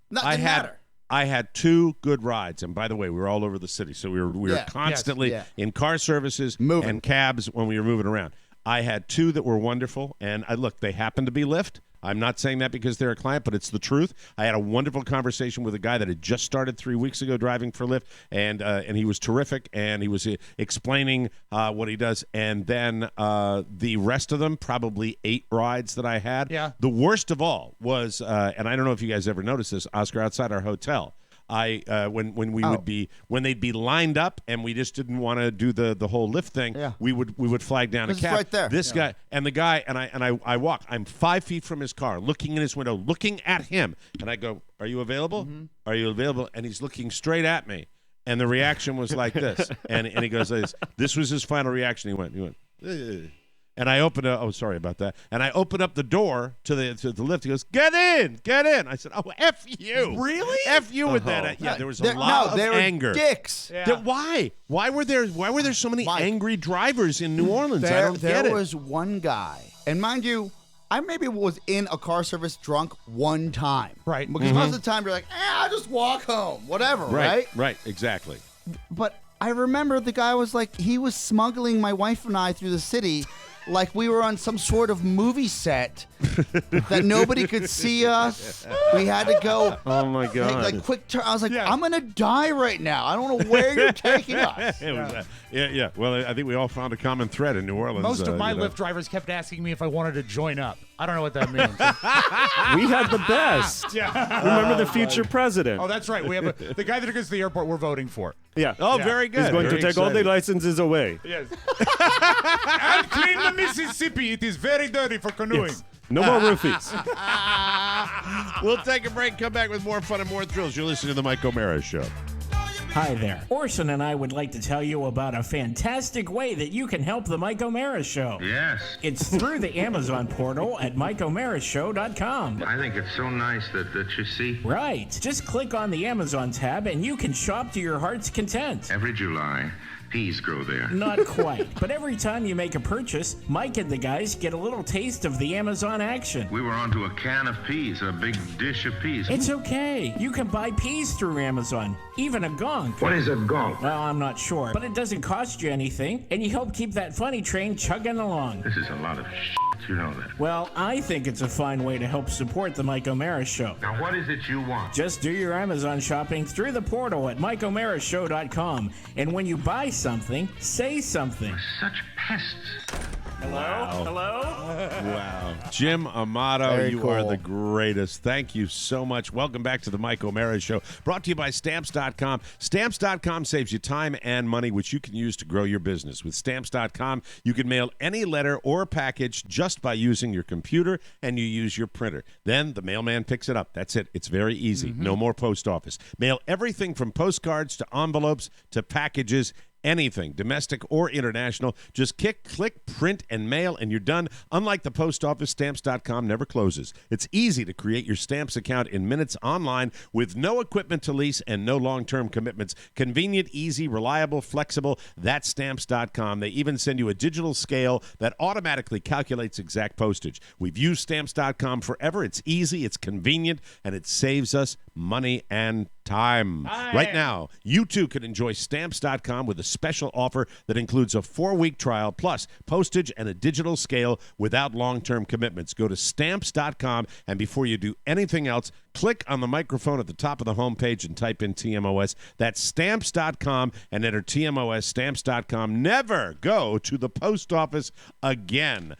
Nothing matter. I had 2 good rides, and by the way, we were all over the city, so we were constantly in car services and cabs when we were moving around. I had 2 that were wonderful, and they happened to be Lyft. I'm not saying that because they're a client, but it's the truth. I had a wonderful conversation with a guy that had just started 3 weeks ago driving for Lyft, and he was terrific, and he was explaining what he does. And then the rest of them, probably 8 rides that I had. Yeah. The worst of all was, and I don't know if you guys ever noticed this, Oscar, outside our hotel. When they'd be lined up and we just didn't want to do the whole lift thing, we would flag down a cab. Right there. This guy and the guy and I walk. I'm 5 feet from his car, looking in his window, looking at him, and I go, "Are you available? Mm-hmm. Are you available?" And he's looking straight at me, and the reaction was like this, and he goes like this. This was his final reaction. He went. Ugh. And I opened up. Oh, sorry about that. And I opened up the door to the lift. He goes, "Get in, get in." I said, "Oh, f you, really? F you with that." Yeah, there was a lot of anger. Dicks. Yeah. Why? Why were there so many angry drivers in New Orleans? I don't get it. There was one guy, and mind you, I maybe was in a car service drunk one time. Right. Because most of the time you're like, I'll just walk home, whatever. Right. Right. Exactly. But I remember the guy was like, he was smuggling my wife and I through the city. Like we were on some sort of movie set that nobody could see us. We had to go. Oh my God! Like quick turn. I was like, I'm gonna die right now. I don't know where you're taking us. Yeah. Well, I think we all found a common thread in New Orleans. Most of my Lyft drivers kept asking me if I wanted to join up. I don't know what that means. We had the best. Yeah. Remember the future president? Oh, that's right. We have the guy that took us to the airport. We're voting for. Yeah. Oh, very good. He's going Very to take all the exciting. licenses away. Yes. And clean the Mississippi. It is very dirty for canoeing. Yes. No more roofies. We'll take a break. Come back with more fun and more thrills. You're listening to the Mike O'Mara Show. Hi there. Orson and I would like to tell you about a fantastic way that you can help the Mike O'Mara Show. Yes. It's through the Amazon portal at MikeO'MaraShow.com. I think it's so nice that you see. Right. Just click on the Amazon tab and you can shop to your heart's content. Every July, peas grow there. Not quite. But every time you make a purchase, Mike and the guys get a little taste of the Amazon action. We were onto a can of peas, a big dish of peas. It's okay. You can buy peas through Amazon, even a gonk. What is a gonk? Well, I'm not sure, but it doesn't cost you anything, and you help keep that funny train chugging along. This is a lot of shit, you know that. Well, I think it's a fine way to help support the Mike O'Mara Show. Now, what is it you want? Just do your Amazon shopping through the portal at MikeO'MaraShow.com, and when you buy something, say something. Such pests. Hello? Wow. Jim Amato, Very you are cool. the greatest. Thank you so much. Welcome back to the Mike O'Mara Show, brought to you by Stamps.com. Stamps.com saves you time and money, which you can use to grow your business. With Stamps.com, you can mail any letter or package just by using your computer, and you use your printer. Then the mailman picks it up. That's it. It's very easy. No more post office. Mail everything from postcards to envelopes to packages. Anything, domestic or international, just click, print, and mail, and you're done. Unlike the post office, Stamps.com never closes. It's easy to create your Stamps account in minutes online with no equipment to lease and no long-term commitments. Convenient, easy, reliable, flexible. That's Stamps.com. They even send you a digital scale that automatically calculates exact postage. We've used Stamps.com forever. It's easy, it's convenient, and it saves us money and time. Right now, you too can enjoy Stamps.com with a special offer that includes a 4-week trial plus postage and a digital scale without long-term commitments. Go to Stamps.com, and before you do anything else, click on the microphone at the top of the homepage and type in TMOS. That's Stamps.com and enter TMOS. Stamps.com. Never go to the post office again.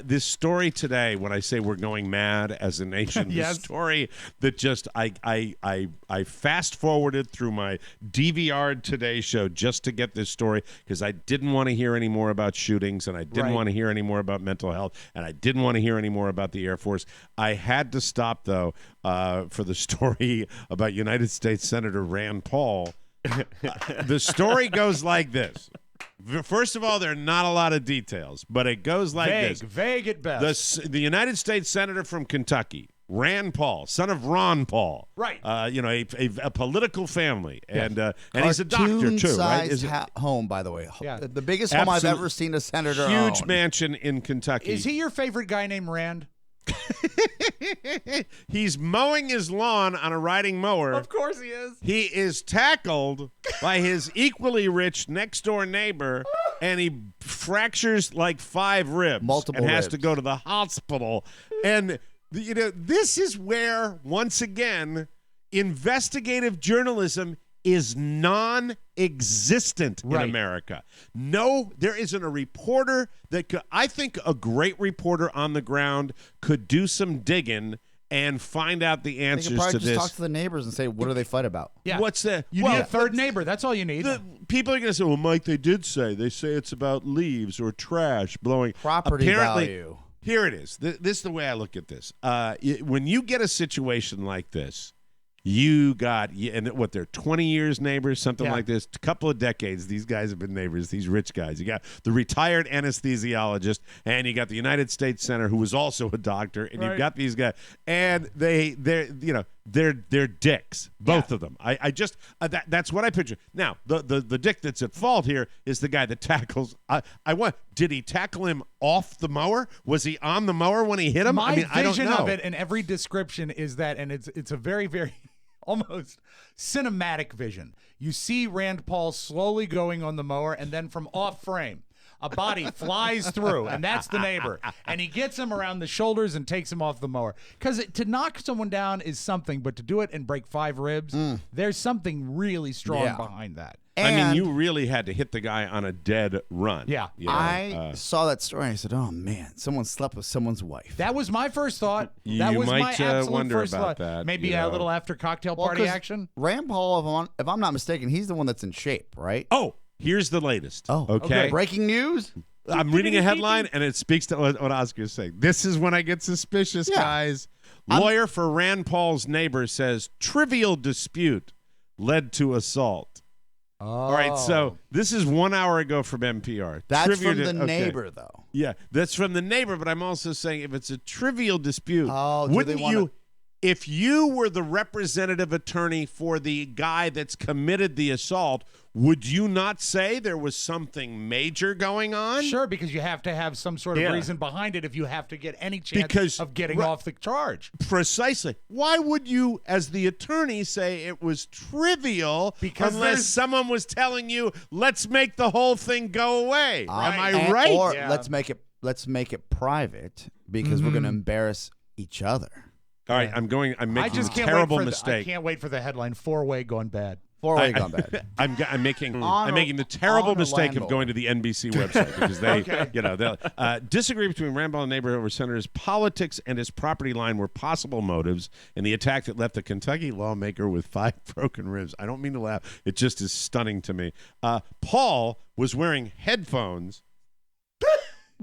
This story today, when I say we're going mad as a nation, Yes. the story that just I fast forwarded through my DVR Today show just to get this story because I didn't want to hear any more about shootings and I didn't want to hear any more about mental health and I didn't want to hear any more about the Air Force. I had to stop though for the story about United States Senator Rand Paul. The story goes like this. First of all, there are not a lot of details, but it goes like this. Vague at best. The United States Senator from Kentucky, Rand Paul, son of Ron Paul. Right. A political family. And he's a doctor, too, right? Cartoon-sized home, by the way. Yeah. The biggest home I've ever seen a senator Huge own. mansion in Kentucky. Is he your favorite guy named Rand? He's mowing his lawn on a riding mower. Of course he is. He is tackled by his equally rich next-door neighbor, and he fractures like 5 ribs. Multiple and has ribs. to go to the hospital. And, this is where, once again, investigative journalism is non-existent in America. No, there isn't a reporter that could, I think a great reporter on the ground could do some digging and find out the answers probably to just this. talk to the neighbors and say, what do they fight about? Yeah. What's the? You need a third neighbor. That's all you need. People are going to say, well, Mike, they say it's about leaves or trash blowing. Property Apparently, value. Here it is. This is the way I look at this. When you get a situation like this, you got, and what, they're 20 years neighbors, something like this, a couple of decades. These guys have been neighbors, these rich guys. You got the retired anesthesiologist, and you got the United States Senator, who was also a doctor, and you've got these guys, and they're dicks, both of them. That's what I picture. Now, the dick that's at fault here is the guy that tackles. Did he tackle him off the mower? Was he on the mower when he hit him? My I don't vision know. of it and every description is that, and it's a very, very almost cinematic vision. You see Rand Paul slowly going on the mower, and then from off frame, a body flies through, and that's the neighbor. And he gets him around the shoulders and takes him off the mower. Because to knock someone down is something, but to do it and break 5 ribs, there's something really strong behind that. I mean, you really had to hit the guy on a dead run. Yeah. I saw that story and I said, oh, man, someone slept with someone's wife. That was my first thought. You That was my might, absolute wonder first about thought. that, Maybe you a know. little after cocktail party 'cause action. Rand Paul, if I'm not mistaken, he's the one that's in shape, right? Oh, here's the latest. Oh, okay. Breaking news? I'm reading a headline, and it speaks to what Oscar's saying. This is when I get suspicious, guys. Lawyer for Rand Paul's neighbor says trivial dispute led to assault. Oh. All right, so this is 1 hour ago from NPR. That's from the neighbor, though. Yeah, that's from the neighbor, but I'm also saying if it's a trivial dispute, wouldn't they wanna- you, if you were the representative attorney for the guy that's committed the assault, would you not say there was something major going on? Sure, because you have to have some sort of Yeah. reason behind it if you have to get any chance of getting off the charge. Precisely. Why would you, as the attorney, say it was trivial unless someone was telling you, let's make the whole thing go away? Am I right? Or let's make it private because we're going to embarrass each other. All right, I'm making a terrible mistake. I can't wait for the headline, 4-way gone bad. 408 gone bad. I'm making On the terrible on mistake of Orlando. going to the NBC website because they, they'll disagree between Rand Paul and neighbor over Senator's politics and his property line were possible motives in the attack that left a Kentucky lawmaker with 5 broken ribs. I don't mean to laugh. It just is stunning to me. Paul was wearing headphones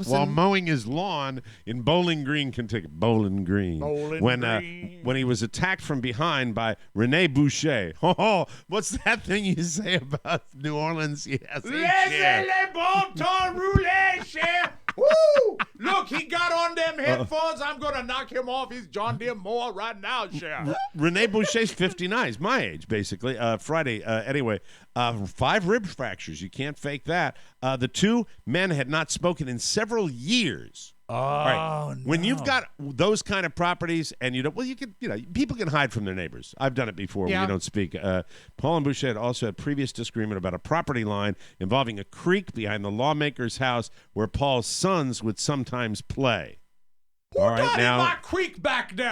while mowing his lawn in Bowling Green, Kentucky. Bowling Green. When he was attacked from behind by Rene Boucher. Oh, what's that thing you say about New Orleans? Yes. Laissez-les bon temps rouler, cher. Woo! Look, he got on them headphones. I'm going to knock him off his John Deere mower right now, cher. Rene Boucher's 59. He's my age, basically. Friday. Anyway, 5 rib fractures. You can't fake that. The 2 men had not spoken in several years. Oh, no. When you've got those kind of properties and people can hide from their neighbors. I've done it before when you don't speak. Paul and Boucher had also had previous disagreement about a property line involving a creek behind the lawmaker's house where Paul's sons would sometimes play. All right, got now in my creek back there?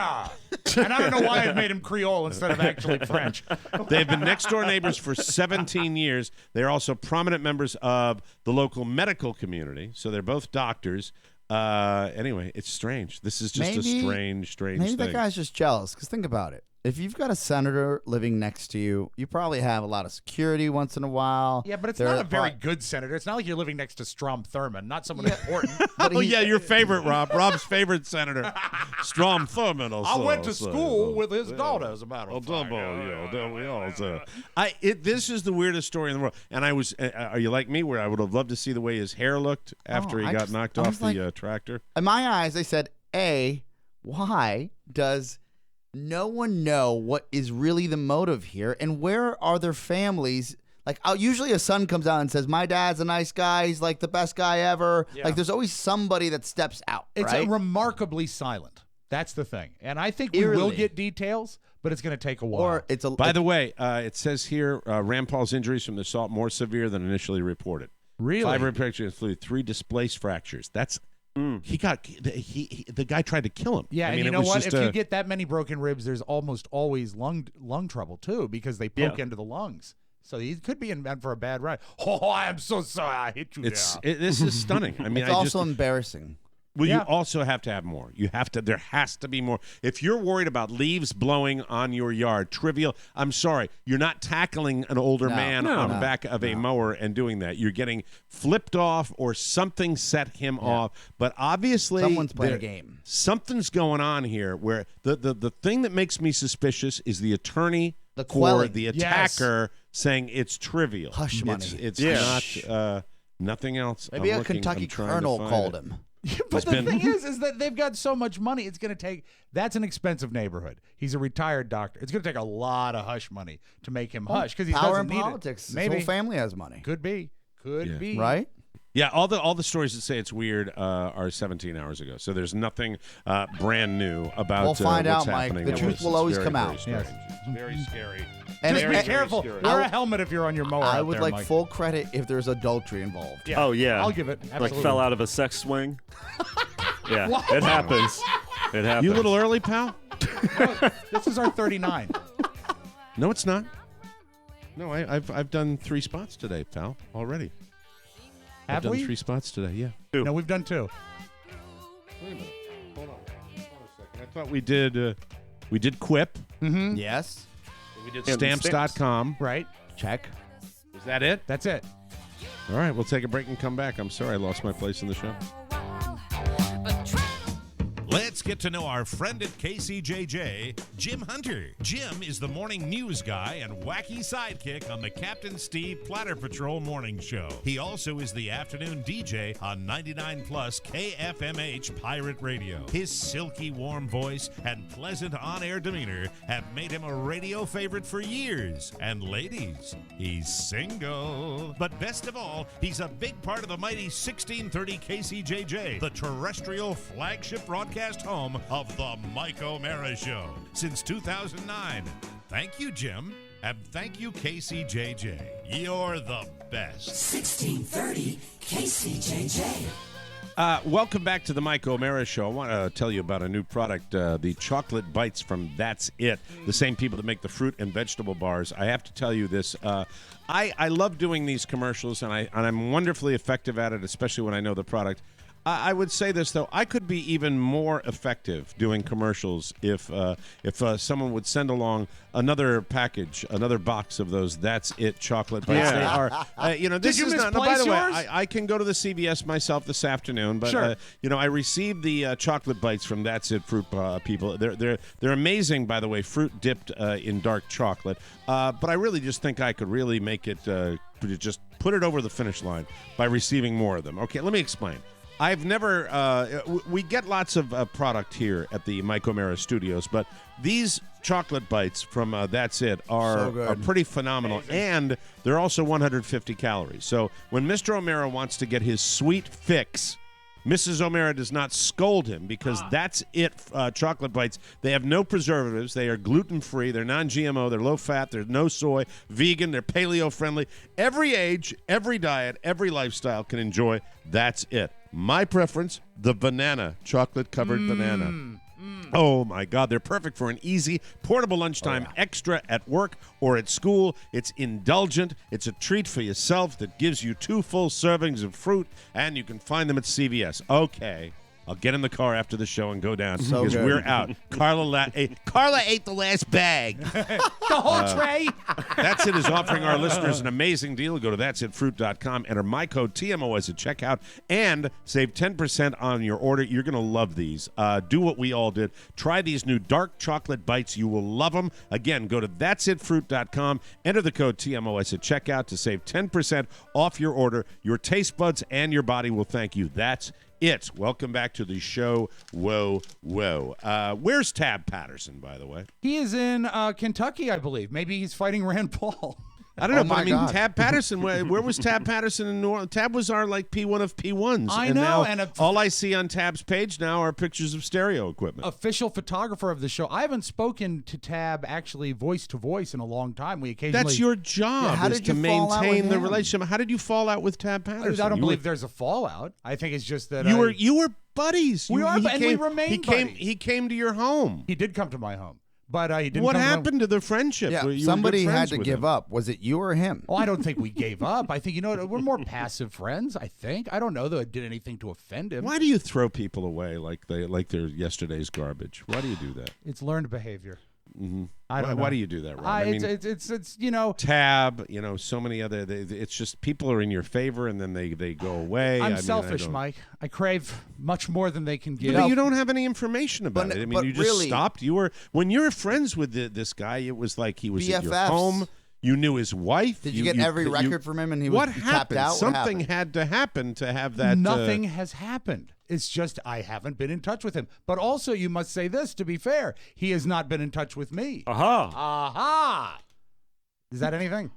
And I don't know why I made him Creole instead of actually French. They've been next-door neighbors for 17 years. They're also prominent members of the local medical community, so they're both doctors. Anyway, it's strange. This is just a strange Maybe thing. that guy's just jealous. Because think about it. If you've got a senator living next to you, you probably have a lot of security once in a while. Yeah, but it's not a very good senator. It's not like you're living next to Strom Thurmond, not someone important. Your favorite, Rob. Rob's favorite senator, Strom Thurmond. I went to school with his daughter, as a matter of fact. This is the weirdest story in the world. And I was, are you like me, where I would have loved to see the way his hair looked after he got knocked off the tractor? In my eyes, they said, why does no one know what is really the motive here, and where are their families? Like, usually a son comes out and says, my dad's a nice guy, he's like the best guy ever. Yeah. Like, there's always somebody that steps out, It's right? remarkably silent. That's the thing. And I think we will get details, but it's going to take a while. By the way, it says here, Rand Paul's injuries from the assault more severe than initially reported. Really? 5 rib fractures included 3 displaced fractures. That's the guy tried to kill him. Yeah, I mean, and you it know was what? just If you get that many broken ribs, there's almost always lung trouble too, because they poke into the lungs. So he could be in for a bad ride. Oh, I am so sorry I hit you there. This is stunning. I mean, it's also embarrassing. Well, you also have to have more. There has to be more. If you're worried about leaves blowing on your yard, trivial, I'm sorry, you're not tackling an older man on the back of a mower and doing that. You're getting flipped off or something set him off. But obviously, someone's playing a game. Something's going on here where the thing that makes me suspicious is the attorney for quelling. the attacker saying it's trivial. Hush money. It's not nothing else. Maybe I'm a looking, Kentucky I'm trying to colonel find called it. him. But the thing is that they've got so much money. It's going to take. That's an expensive neighborhood. He's a retired doctor. It's going to take a lot of hush money to make him hush because he power doesn't in need politics. It. Maybe His whole family has money. Could be. Could be. Right? Yeah, all the stories that say it's weird are 17 hours ago. So there's nothing brand new about We'll find what's out, Mike. happening. The truth will always come out. Very strange. It's very scary. And just be careful. Wear a helmet if you're on your mower. I out would there, like Mike. full credit if there's adultery involved. Yeah. Oh yeah, I'll give it. Absolutely. Like fell out of a sex swing. Yeah, What? it happens. It happens. You a little early, pal? This is our 39. No, it's not. No, I've done 3 spots today, pal. Already. I've Have done we? 3 spots today. Yeah. No, we've done 2. Wait a minute. Hold on a second. I thought we did Quip. Mm-hmm. Yes. We did Stamps.com. Right. Check. Is that it? That's it. All right, we'll take a break and come back. I'm sorry I lost my place in the show. Let's get to know our friend at KCJJ, Jim Hunter. Jim is the morning news guy and wacky sidekick on the Captain Steve Platter Patrol morning show. He also is the afternoon DJ on 99 Plus KFMH Pirate Radio. His silky warm voice and pleasant on-air demeanor have made him a radio favorite for years. And ladies, he's single. But best of all, he's a big part of the mighty 1630 KCJJ, the terrestrial flagship broadcast home of the Mike O'Mara Show since 2009. Thank you, Jim, and thank you, KCJJ. You're the best. 1630 KCJJ. Welcome back to the Mike O'Mara Show. I want to tell you about a new product, the chocolate bites from That's It, the same people that make the fruit and vegetable bars. I have to tell you this. I love doing these commercials, and I'm wonderfully effective at it, especially when I know the product. I would say this, though. I could be even more effective doing commercials if someone would send along another package, another box of those That's It chocolate bites. They are, this is not. By the way, I can go to the CVS myself this afternoon, but Sure. I received the chocolate bites from That's It fruit people. They're amazing, by the way, fruit dipped in dark chocolate. But I really just think I could really make it just put it over the finish line by receiving more of them. Okay, let me explain. I've never, we get lots of product here at the Mike O'Mara Studios, but these chocolate bites from That's It are pretty phenomenal, and they're also 150 calories. So when Mr. O'Mara wants to get his sweet fix, Mrs. O'Mara does not scold him because That's It chocolate bites. They have no preservatives. They are gluten-free. They're non-GMO. They're low-fat. There's no soy. Vegan. They're paleo-friendly. Every age, every diet, every lifestyle can enjoy That's It. My preference, the banana, chocolate-covered banana. Oh, my God. They're perfect for an easy, portable lunchtime extra at work or at school. It's indulgent. It's a treat for yourself that gives you 2 full servings of fruit, and you can find them at CVS. Okay. I'll get in the car after the show and go down because we're out. Carla ate the last bag. The whole tray. That's It is offering our listeners an amazing deal. Go to that'sitfruit.com, enter my code TMOS at checkout, and save 10% on your order. You're going to love these. Do what we all did. Try these new dark chocolate bites. You will love them. Again, go to that'sitfruit.com, enter the code TMOS at checkout to save 10% off your order. Your taste buds and your body will thank you. That's it. Welcome back to the show. Whoa. Where's Tab Patterson, by the way? He is in Kentucky, I believe. Maybe he's fighting Rand Paul. I don't know, but I mean, Tab Patterson, where was Tab Patterson in New Orleans? Tab was our, P1 of P1s. I and know. Now, And all I see on Tab's page now are pictures of stereo equipment. Official photographer of the show. I haven't spoken to Tab actually voice to voice in a long time. We occasionally. That's your job, is to maintain the relationship. How did you fall out with Tab Patterson? I don't believe there's a fallout. I think it's just that you were buddies. We remain buddies. He came to your home. He did come to my home. But he didn't. What happened to the friendship? Yeah, You somebody were good had friends to with give him. up. Was it you or him? Oh, I don't think we gave up. I think, we're more passive friends, I think. I don't know that I did anything to offend him. Why do you throw people away like they're yesterday's garbage? Why do you do that? It's learned behavior. Mm-hmm. I don't know. Why do you do that, Rob? It's Tab, so many other. It's just people are in your favor and then they go away. I'm selfish, Mike. I crave much more than they can give. But you don't have any information about it. I mean, you just stopped. When you were friends with this guy, it was like he was at your BFFs. home. You knew his wife. Did you get every record from him and he what tapped happened? out? Something had to happen to have that. Nothing has happened. It's just I haven't been in touch with him. But also, you must say this, to be fair. He has not been in touch with me. Aha. Is that anything?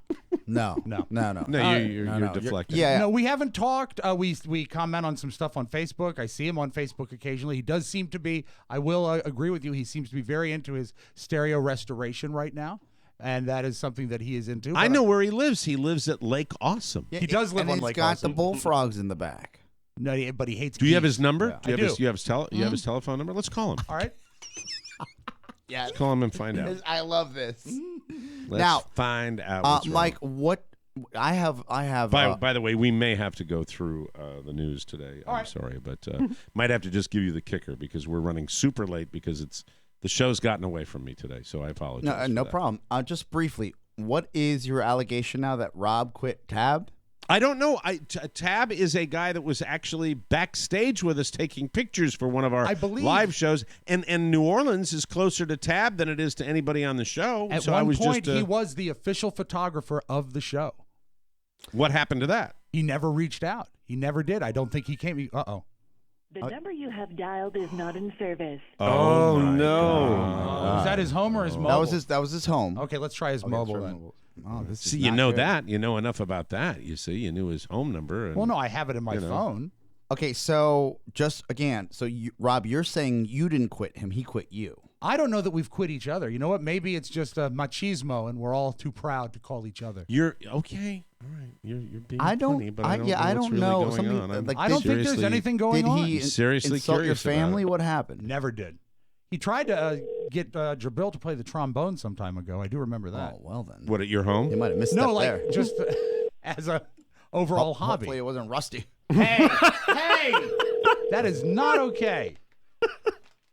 No. You're deflecting. No, we haven't talked. We comment on some stuff on Facebook. I see him on Facebook occasionally. He does seem to be, I will agree with you, he seems to be very into his stereo restoration right now. And that is something that he is into. I know where he lives. He lives at Lake Awesome. He does live on Lake Awesome. He's got the bullfrogs in the back. No, but he hates. Do you have his number? Yeah. Do you have his telephone number? Let's call him. All right. Yeah. Let's call him and find out. I love this. Let's find out. What's Mike, wrong. what I have. By the way, we may have to go through the news today. I'm sorry, but might have to just give you the kicker because we're running super late because the show's gotten away from me today. So I apologize. No problem. Just briefly, what is your allegation now that Rob quit Tab? I don't know. Tab is a guy that was actually backstage with us taking pictures for one of our live shows. And New Orleans is closer to Tab than it is to anybody on the show. At one point, he was the official photographer of the show. What happened to that? He never reached out. He never did. I don't think he came. Uh-oh. The number you have dialed is not in service. Oh no! Was that his home or his mobile? That was his home. Okay, let's try his mobile then. Oh, this See, is you not know good. that. You know enough about that. You see, you knew his home number. And, Well, no, I have it in my phone. Okay, so just again, Rob, you're saying you didn't quit him; he quit you. I don't know that we've quit each other. You know what? Maybe it's just a machismo, and we're all too proud to call each other. You're okay. All right. You're being I don't. funny, but I don't know I what's don't really know. going Something on. like I don't think there's anything going on. Did he seriously insult your curious about family? it. What happened? Never did. He tried to get Jabril to play the trombone some time ago. I do remember that. Oh well then. What, at your home? You might have missed No, that like there. just as a overall hobby. Hopefully it wasn't rusty. Hey, hey, that is not okay.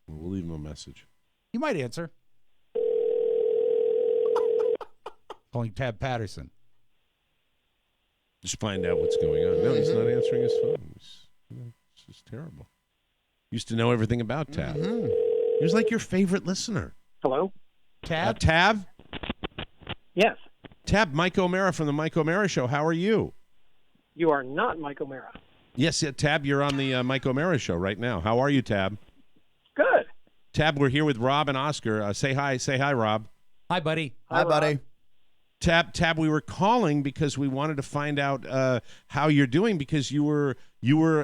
We'll leave him a message. You might answer. Calling Tab Patterson. Just find out what's going on. No, he's not answering his phone. It's just terrible. Used to know everything about Tab. He was like your favorite listener. Hello? Tab? Tab? Yes. Tab, Mike O'Mara from the Mike O'Mara Show. How are you? You are not Mike O'Mara. Yes, Tab, you're on the Mike O'Mara Show right now. How are you, Tab? Good. Tab, we're here with Rob and Oscar. Say hi. Say hi, Rob. Hi, buddy. Hi, buddy. Tab, we were calling because we wanted to find out how you're doing, because you were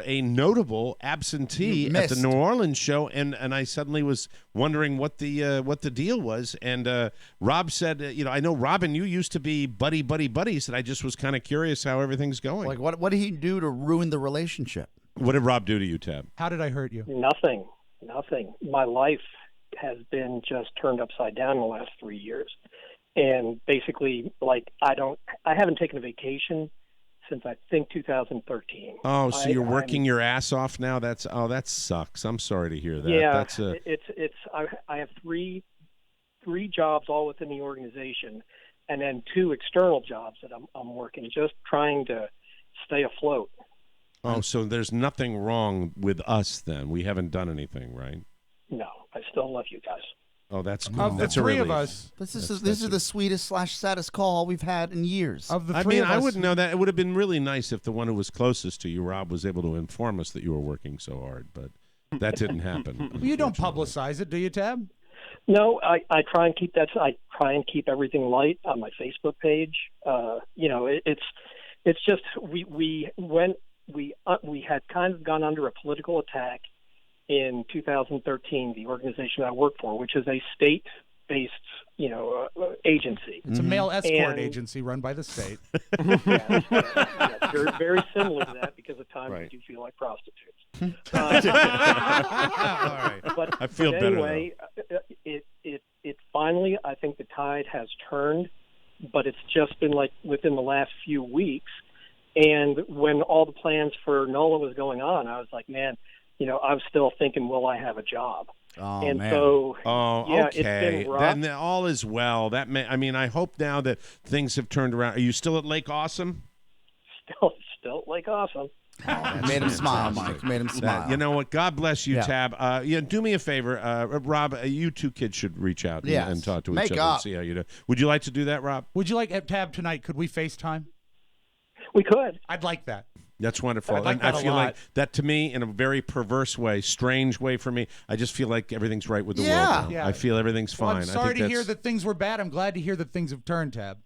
a notable absentee at the New Orleans show, and I suddenly was wondering what the deal was. And Rob said, I know Rob and you used to be buddies, and I just was kind of curious how everything's going. Like what did he do to ruin the relationship? What did Rob do to you, Tab? How did I hurt you? Nothing. My life has been just turned upside down in the last 3 years. And basically, like, I haven't taken a vacation since I think 2013. Oh, so you're working your ass off now? That sucks. I'm sorry to hear that. Yeah, That's I have three jobs all within the organization, and then 2 external jobs that I'm working, just trying to stay afloat. Oh, so there's nothing wrong with us then? We haven't done anything, right? No, I still love you guys. Oh, that's good. Of the That's a three of relief. us, This is the sweetest / saddest call we've had in years. of the I three mean, of I us, wouldn't know that. It would have been really nice if the one who was closest to you, Rob, was able to inform us that you were working so hard, but that didn't happen. Well, you don't publicize it, do you, Tab? No, I try and keep that. I try and keep everything light on my Facebook page. It's just we had kind of gone under a political attack in 2013. The organization I work for, which is a state-based, agency. It's a male escort agency run by the state. Yes, very, very similar to that, because at times we do feel like prostitutes. All right. But I feel better, anyway, it finally, I think the tide has turned, but it's just been like within the last few weeks. And when all the plans for NOLA was going on, I was like, man, I was still thinking, will I have a job? Oh, and man. so, yeah, okay. it's been rough. Then all is well. I hope now that things have turned around. Are you still at Lake Awesome? Still like awesome. Made him smile, Mike. Made him smile. You know what? God bless you, Yeah. Tab. Do me a favor, Rob. You 2 kids should reach out Yes. and talk to each Make other up. and see how you do. Would you like to do that, Rob? Would you like at Tab tonight? Could we FaceTime? We could. I'd like that. That's wonderful. I'd like And that I a feel lot. like that, to me, in a very perverse way, strange way for me. I just feel like everything's right with the Yeah. world now. Yeah. I feel everything's Well, fine. I'm I sorry think to hear that's- that things were bad. I'm glad to hear that things have turned, Tab.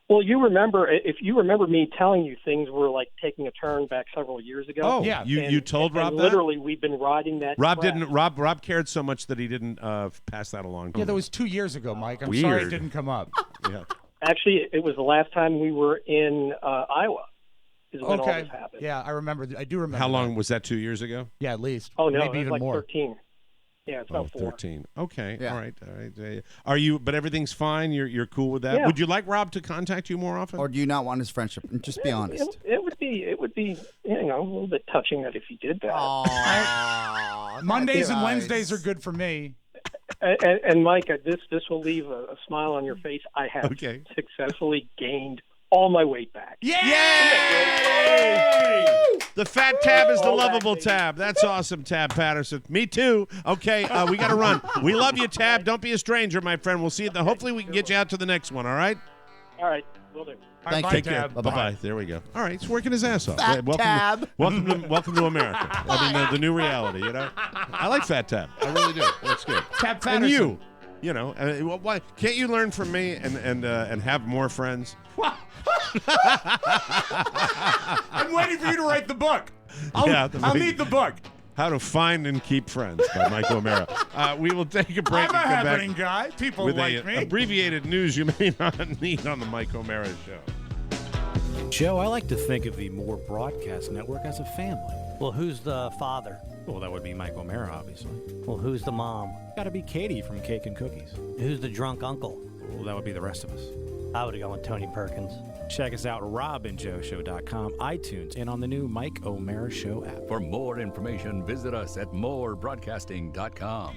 Well, if you remember me telling you things were like taking a turn back several years ago. Oh, Yeah. you told and Rob that? literally, we've been riding that. Rob track. didn't. Rob cared so much that he didn't pass that along. Yeah, that was 2 years ago, Mike. I'm sorry it Weird. didn't come up. Yeah. Actually, it was the last time we were in Iowa. Is when all Okay. this happened. Yeah, I remember. I do remember. How that. long was that? 2 years ago? Yeah, at least. Oh no, maybe it was even like more. 13. Yeah, it's about 4. 13. Okay. Yeah. All right. Are you? But everything's fine. You're cool with that. Yeah. Would you like Rob to contact you more often? Or do you not want his friendship? Just be honest. It would be a little bit touching that if you did that. Aw, Mondays and guys. Wednesdays are good for me. And Mike, this will leave a smile on your face. I have Okay. successfully gained all my weight back. Yay! The fat Tab is the All that, lovable baby. Tab. That's awesome, Tab Patterson. Me too. Okay, we got to run. We love you, Tab. Don't be a stranger, my friend. We'll see you. Hopefully, we can get you out to the next one. All right. All right, will do. Thank Bye, you. Take care. Tab. Bye-bye. There we go. All right, he's working his ass off. Fat Tab. Welcome to America. I mean, the new reality. I like Fat Tab. I really do. That's good. Tab And Patterson. why can't you learn from me and have more friends? I'm waiting for you to write the book. I'll Yeah, need the book. How to Find and Keep Friends by Mike O'Mara. We will take a break I'm a and come happening back guy. People with like me. abbreviated news you may not need on the Mike O'Mara Show. Joe, I like to think of the More Broadcast Network as a family. Well, who's the father? Well, that would be Mike O'Mara, obviously. Well, who's the mom? Gotta be Katie from Cake and Cookies. Who's the drunk uncle? Well, that would be the rest of us. I would have gone with Tony Perkins. Check us out, robandjoeshow.com, iTunes, and on the new Mike O'Mara Show app. For more information, visit us at morebroadcasting.com.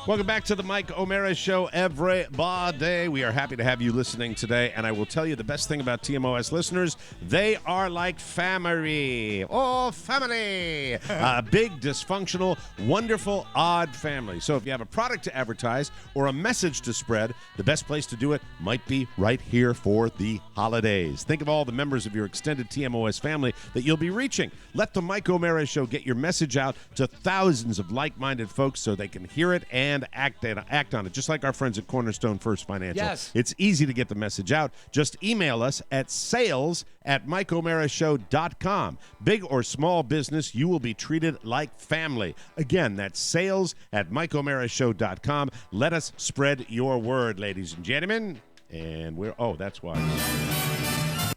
Welcome back to the Mike O'Mara Show, everybody. We are happy to have you listening today, and I will tell you the best thing about TMOS listeners, they are like family. Oh, family! A big, dysfunctional, wonderful, odd family. So if you have a product to advertise or a message to spread, the best place to do it might be right here for the holidays. Think of all the members of your extended TMOS family that you'll be reaching. Let the Mike O'Mara Show get your message out to thousands of like-minded folks so they can hear it and act on it, just like our friends at Cornerstone First Financial. Yes. It's easy to get the message out. Just email us at sales@mikeomarashow.com. Big or small business, you will be treated like family. Again, that's sales@mikeomarashow.com. Let us spread your word, ladies and gentlemen. And that's why.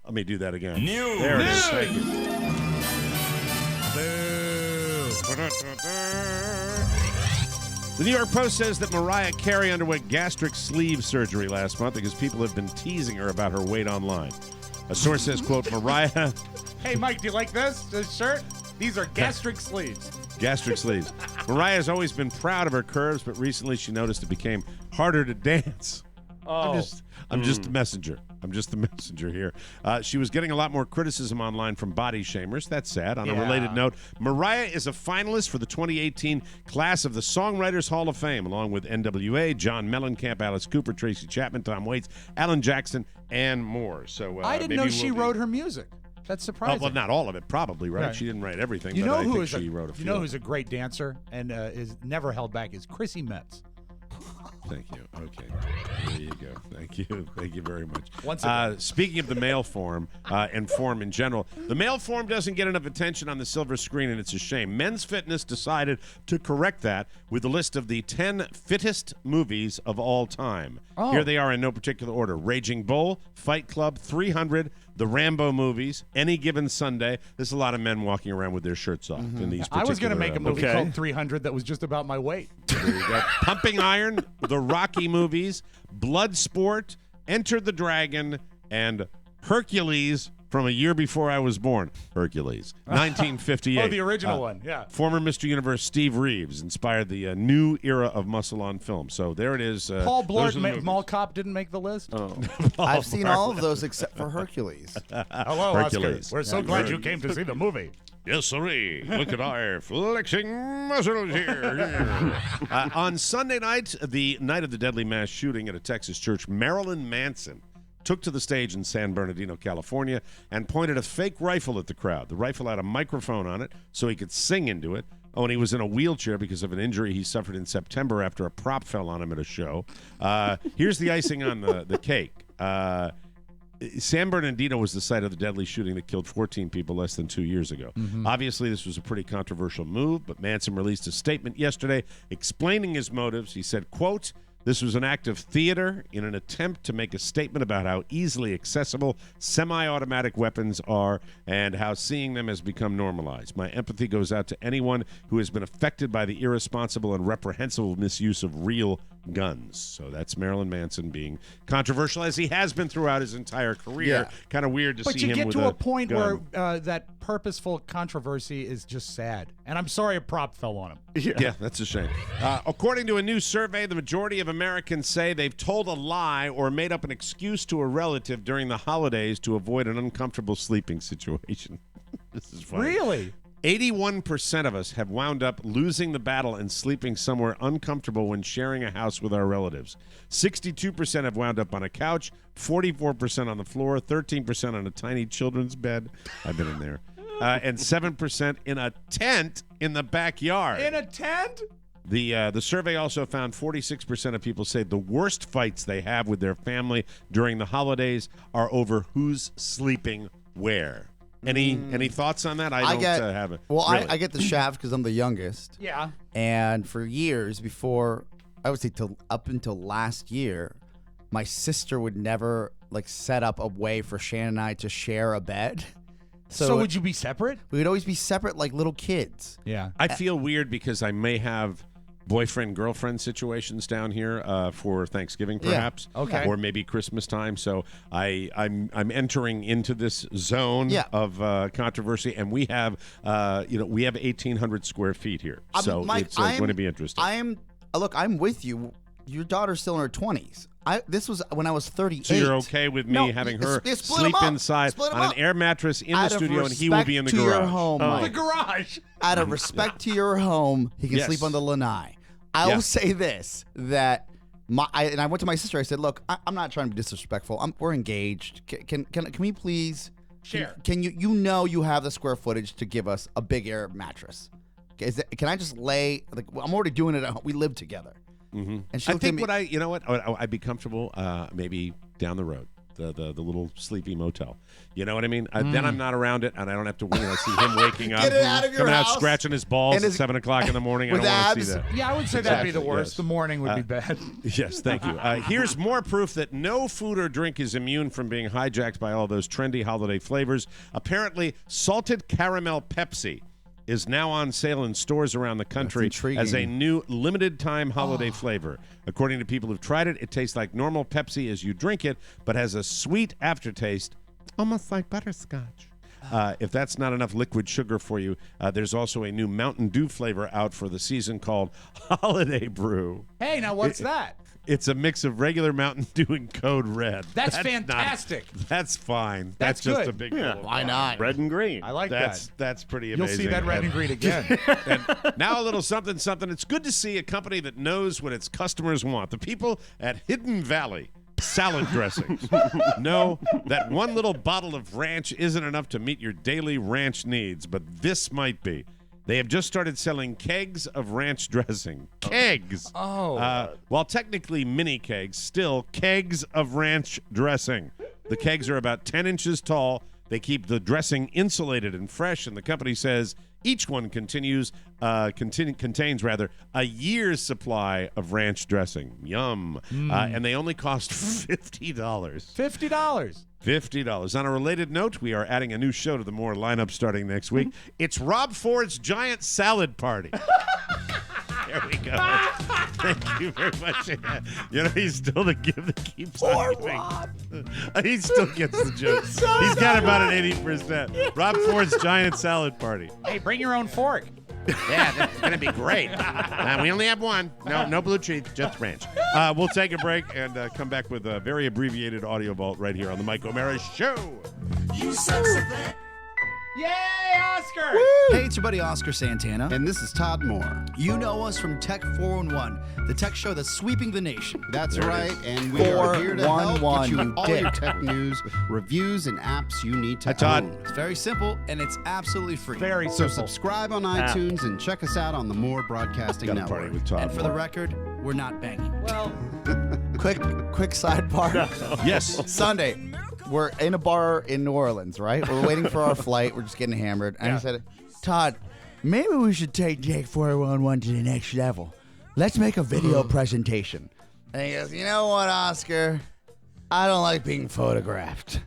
Let me do that again. News. There it is. Thank you. The New York Post says that Mariah Carey underwent gastric sleeve surgery last month because people have been teasing her about her weight online. A source says, quote, Mariah... Hey, Mike, do you like this shirt? These are gastric sleeves. Gastric sleeves. Mariah has always been proud of her curves, but recently she noticed it became harder to dance. Oh. I'm just the messenger. I'm just the messenger here. She was getting a lot more criticism online from body shamers. That's sad. On a related note, Mariah is a finalist for the 2018 class of the Songwriters Hall of Fame, along with NWA, John Mellencamp, Alice Cooper, Tracy Chapman, Tom Waits, Alan Jackson, and more. So I didn't know she wrote her music. That's surprising. Well, not all of it, probably, right? She didn't write everything, You but know I who think is she wrote a few. You know who's a great dancer and is never held back is Chrissy Metz. Thank you. Okay. There you go. Thank you. Thank you very much. Once again. Speaking of the mail form and form in general, the mail form doesn't get enough attention on the silver screen, and it's a shame. Men's Fitness decided to correct that with a list of the 10 fittest movies of all time. Oh. Here they are in no particular order. Raging Bull, Fight Club, 300, the Rambo movies, Any Given Sunday. There's a lot of men walking around with their shirts off in these particular I was going to make a movie movies. called 300 that was just about my weight. There you go. Pumping Iron, the Rocky movies, Bloodsport, Enter the Dragon, and Hercules from a year before I was born. Hercules, 1958. Oh, the original one, yeah. Former Mr. Universe Steve Reeves inspired the new era of muscle on film. So there it is. Paul those are the Blart movies. Mall Cop didn't make the list. Oh. I've seen all of those except for Hercules. Hello, Hercules. Oscar. We're so glad you came to see the movie. Yes, sirree. Look at our flexing muscles here. On Sunday night, the night of the deadly mass shooting at a Texas church, Marilyn Manson took to the stage in San Bernardino, California, and pointed a fake rifle at the crowd. The rifle had a microphone on it so he could sing into it. Oh, and he was in a wheelchair because of an injury he suffered in September after a prop fell on him at a show. Here's the icing on the cake. San Bernardino was the site of the deadly shooting that killed 14 people less than 2 years ago. Obviously, this was a pretty controversial move, but Manson released a statement yesterday explaining his motives. He said, quote, "This was an act of theater in an attempt to make a statement about how easily accessible semi-automatic weapons are and how seeing them has become normalized. My empathy goes out to anyone who has been affected by the irresponsible and reprehensible misuse of real guns." So that's Marilyn Manson being controversial, as he has been throughout his entire career. Yeah. Kind of weird to But see you him get with to a point gun. where that purposeful controversy is just sad. And I'm sorry a prop fell on him. Yeah, that's a shame. According to a new survey, the majority of Americans say they've told a lie or made up an excuse to a relative during the holidays to avoid an uncomfortable sleeping situation. This is funny. Really? 81% of us have wound up losing the battle and sleeping somewhere uncomfortable when sharing a house with our relatives. 62% have wound up on a couch, 44% on the floor, 13% on a tiny children's bed. I've been in there. And 7% in a tent in the backyard. In a tent? The survey also found 46% of people say the worst fights they have with their family during the holidays are over who's sleeping where. Any thoughts on that? I don't have it. Well, really. I get the shaft because I'm the youngest. Yeah. And for years before, I would say up until last year, my sister would never set up a way for Shannon and I to share a bed. So would you be separate? We would always be separate like little kids. Yeah. I feel weird because I may have boyfriend-girlfriend situations down here for Thanksgiving, perhaps. Yeah. Okay. Or maybe Christmas time. So I'm entering into this zone of controversy, and we have 1,800 square feet here. So it's going to be interesting. Look, I'm with you. Your daughter's still in her 20s. This was when I was 38. So you're okay with me having her sleep inside on an air mattress in the studio, and he will be in the garage. Your home, The garage. Out of respect to your home, he can sleep on the lanai. I will say this, that I went to my sister. I said, look, I'm not trying to be disrespectful. We're engaged. Can we please share? Can you have the square footage to give us a big air mattress? Can I just lay? I'm already doing it at home. We live together. Mm-hmm. And I think I'd be comfortable maybe down the road, the little sleepy motel. You know what I mean? Then I'm not around it, and I don't have to see him waking up, Get it out of your coming house. out scratching his balls at 7 o'clock in the morning. I don't want to see that. Yeah, I would say that'd be the worst. Yes. The morning would be bad. Yes, thank you. Here's more proof that no food or drink is immune from being hijacked by all those trendy holiday flavors. Apparently, salted caramel Pepsi is now on sale in stores around the country as a new limited-time holiday flavor. According to people who've tried it, it tastes like normal Pepsi as you drink it, but has a sweet aftertaste, almost like butterscotch. If that's not enough liquid sugar for you, there's also a new Mountain Dew flavor out for the season called Holiday Brew. Hey, now what's that? It's a mix of regular Mountain Dew and Code Red. That's fantastic. That's fine. That's just good. a big Yeah. deal. Why not? Red and green. I like that. That's pretty You'll amazing. see that red and green again. And now a little something. It's good to see a company that knows what its customers want. The people at Hidden Valley Salad Dressings know that one little bottle of ranch isn't enough to meet your daily ranch needs, but this might be. They have just started selling kegs of ranch dressing. Kegs. While technically mini kegs, still kegs of ranch dressing. The kegs are about 10 inches tall. They keep the dressing insulated and fresh, and the company says each one contains a year's supply of ranch dressing. Yum. And they only cost $50. $50. $50. On a related note, we are adding a new show to the More lineup starting next week. It's Rob Ford's Giant Salad Party. There we go. Thank you very much. He's still the gift that keeps on giving. He still gets the joke. He's got about an 80%. Rob Ford's Giant Salad Party. Hey, bring your own fork. Yeah, that's going to be great. We only have one. No blue cheese, just ranch. We'll take a break and come back with a very abbreviated audio vault right here on the Mike O'Mara Show. You sexy thing. Yay, Oscar! Hey, it's your buddy Oscar Santana. And this is Todd Moore. You know us from Tech 411, the tech show that's sweeping the nation. That's right, and we are here to help get you all your tech news, reviews, and apps you need to Hi, Todd. own. It's very simple, and it's absolutely free. Very So simple. subscribe on iTunes and check us out on the More Broadcasting Got a Network. party with Todd And for the Moore. record, we're not banging. Well, Quick sidebar. Yes. Sunday, we're in a bar in New Orleans, right? We're waiting for our flight. We're just getting hammered. And I said, Todd, maybe we should take Jake 411 to the next level. Let's make a video presentation. And he goes, you know what, Oscar? I don't like being photographed.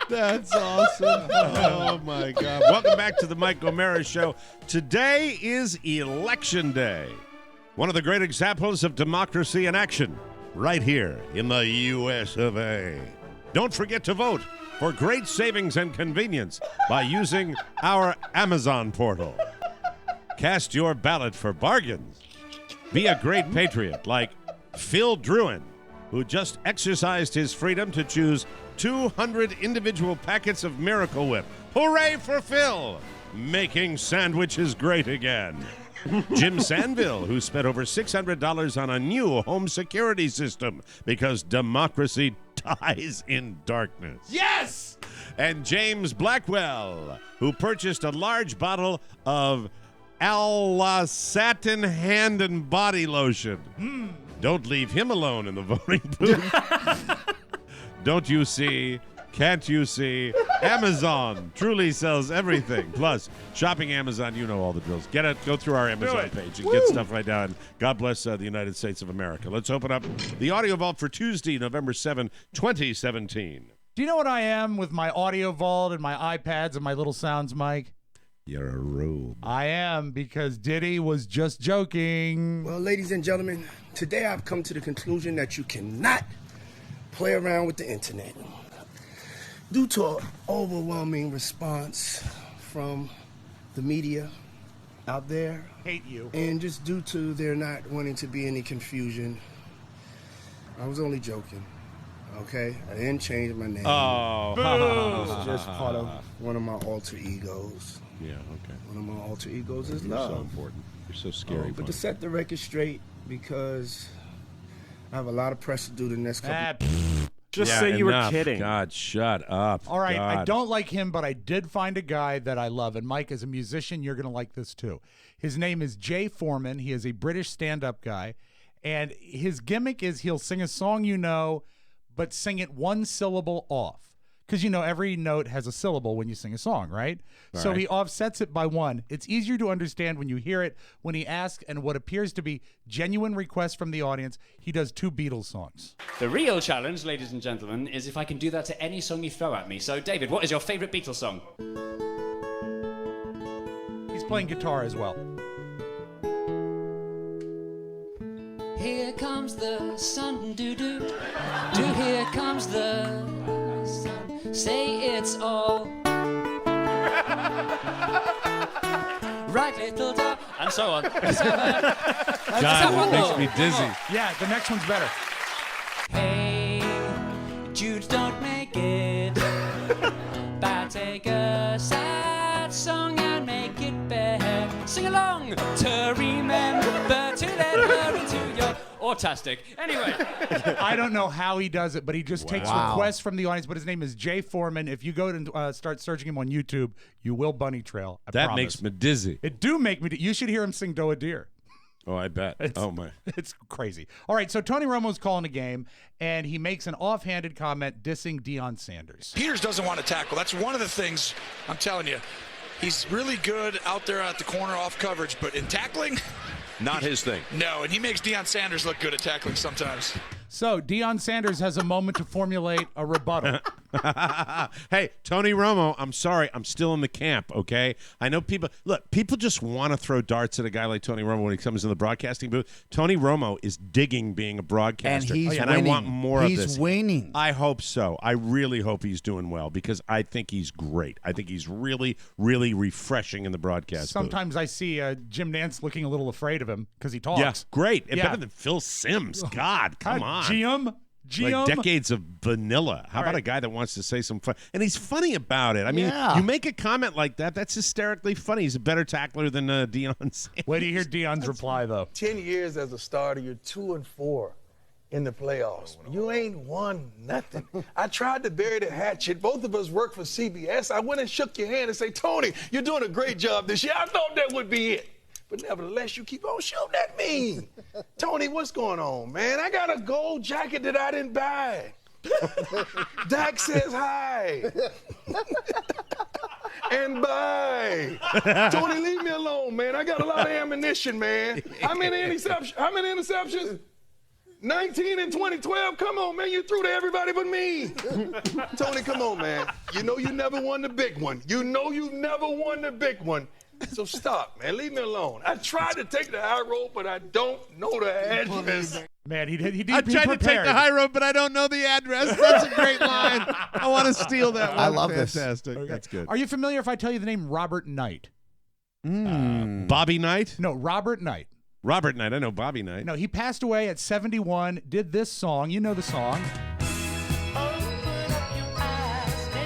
That's awesome. Oh, my God. Welcome back to the Mike O'Mara Show. Today is Election Day. One of the great examples of democracy in action right here in the U.S. of A. Don't forget to vote for great savings and convenience by using our Amazon portal. Cast your ballot for bargains. Be a great patriot like Phil Druin, who just exercised his freedom to choose 200 individual packets of Miracle Whip. Hooray for Phil! Making sandwiches great again. Jim Sanville, who spent over $600 on a new home security system because democracy dies in darkness. yes! And James Blackwell, who purchased a large bottle of Satin hand and body lotion. Don't leave him alone in the voting booth. Don't you see? Can't you see? Amazon truly sells everything. Plus, shopping Amazon, you know all the drills. Get it. Go through our Amazon page and get stuff right now. And God bless the United States of America. Let's open up the audio vault for Tuesday, November 7, 2017. Do you know what I am with my audio vault and my iPads and my little sounds, Mike? You're a rube. I am, because Diddy was just joking. Well, ladies and gentlemen, today I've come to the conclusion that you cannot play around with the internet. Due to an overwhelming response from the media out there. Hate you. And just due to there not wanting to be any confusion, I was only joking, okay? I didn't change my name. Oh. It was just part of one of my alter egos. Yeah, okay. One of my alter egos is You're love. so important. You're so scary. But to set the record straight, because I have a lot of press to do the next couple. Just say you enough. were kidding. God, shut up. All right, I God. don't like him, but I did find a guy that I love. And Mike, as a musician, you're going to like this too. His name is Jay Foreman. He is a British stand-up guy. And his gimmick is he'll sing a song you know, but sing it one syllable off. Because, you know, every note has a syllable when you sing a song, right? So Right. he offsets it by one. It's easier to understand when you hear it. When he asks, and what appears to be genuine requests from the audience, he does 2 Beatles songs. The real challenge, ladies and gentlemen, is if I can do that to any song you throw at me. So, David, what is your favorite Beatles song? He's playing guitar as well. Here comes the sun, do-do. Do here comes the sun. Say it's all right, little dog. And so on. God, it makes me dizzy. Yeah, the next one's better. Hey, Jude, don't make it bad. Take a sad song and make it better. Sing along to remember to let her into your autastic. Anyway. I don't know how he does it, but he just takes Wow. requests from the audience. But his name is Jay Foreman. If you go and start searching him on YouTube, you will bunny trail. I That promise. makes me dizzy. It do make me. You should hear him sing "Do a Deer." Oh, I bet. Oh, my. It's crazy. All right, so Tony Romo's calling a game, and he makes an offhanded comment dissing Deion Sanders. Peters doesn't want to tackle. That's one of the things I'm telling you. He's really good out there at the corner off coverage, but in tackling, not his thing. No, and he makes Deion Sanders look good at tackling sometimes. So Deion Sanders has a moment to formulate a rebuttal. Hey, Tony Romo, I'm sorry. I'm still in the camp, okay? I know people just want to throw darts at a guy like Tony Romo when he comes in the broadcasting booth. Tony Romo is digging being a broadcaster. And he's I winning. want more of He's this. winning. I hope so. I really hope he's doing well because I think he's great. I think he's really, really refreshing in the broadcast booth. Sometimes I see Jim Nantz looking a little afraid of him because he talks. Yeah, great. And Yeah. better than Phil Simms. God, come on. GM. Like decades of vanilla. How about right. a guy that wants to say some fun? And he's funny about it. I mean, Yeah. you make a comment like that, that's hysterically funny. He's a better tackler than Deion Sanders. Wait till you hear Deion's reply, though. 10 years as a starter, you're 2-4 in the playoffs. You ain't won nothing. I tried to bury the hatchet. Both of us work for CBS. I went and shook your hand and say, Tony, you're doing a great job this year. I thought that would be it. But nevertheless, you keep on shooting at me. Tony, what's going on, man? I got a gold jacket that I didn't buy. Dak says hi. And bye. Tony, leave me alone, man. I got a lot of ammunition, man. How many interceptions? 19 in 2012? Come on, man. You threw to everybody but me. Tony, come on, man. You know you never won the big one. You know you never won the big one. So stop, man. Leave me alone. I tried to take the high road, but I don't know the address. Man, he did. I tried to take the high road, but I don't know the address. That's a great line. I want to steal that one. I love this. Fantastic. Okay. That's good. Are you familiar if I tell you the name Robert Knight? Bobby Knight? No, Robert Knight. Robert Knight. I know Bobby Knight. No, he passed away at 71, did this song. You know the song.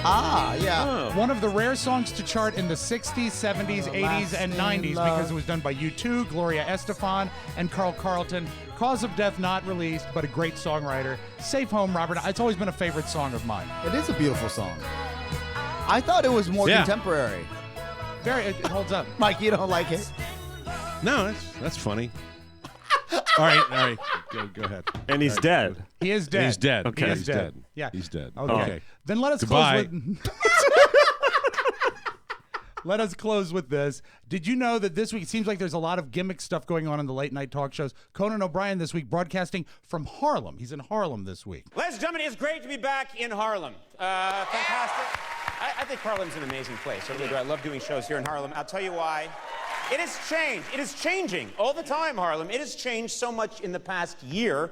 Ah, yeah. One of the rare songs to chart in the 60s, 70s, 80s, and 90s because it was done by U2, Gloria Estefan, and Carl Carlton. Cause of death not released, but a great songwriter. Safe Home, Robert. It's always been a favorite song of mine. It is a beautiful song. I thought it was more contemporary. It holds up. Mike, you don't like it? No, that's funny. All right. Go ahead. And he's dead. He is dead. He's dead. Okay. He is He's dead. dead. Yeah. He's dead. Okay. Then let us Goodbye. close with. Let us close with this. Did you know that this week, it seems like there's a lot of gimmick stuff going on in the late night talk shows. Conan O'Brien this week broadcasting from Harlem. He's in Harlem this week. Ladies and gentlemen, it's great to be back in Harlem. Fantastic. I think Harlem's an amazing place. I really do. I love doing shows here in Harlem. I'll tell you why. It has changed. It is changing all the time, Harlem. It has changed so much in the past year.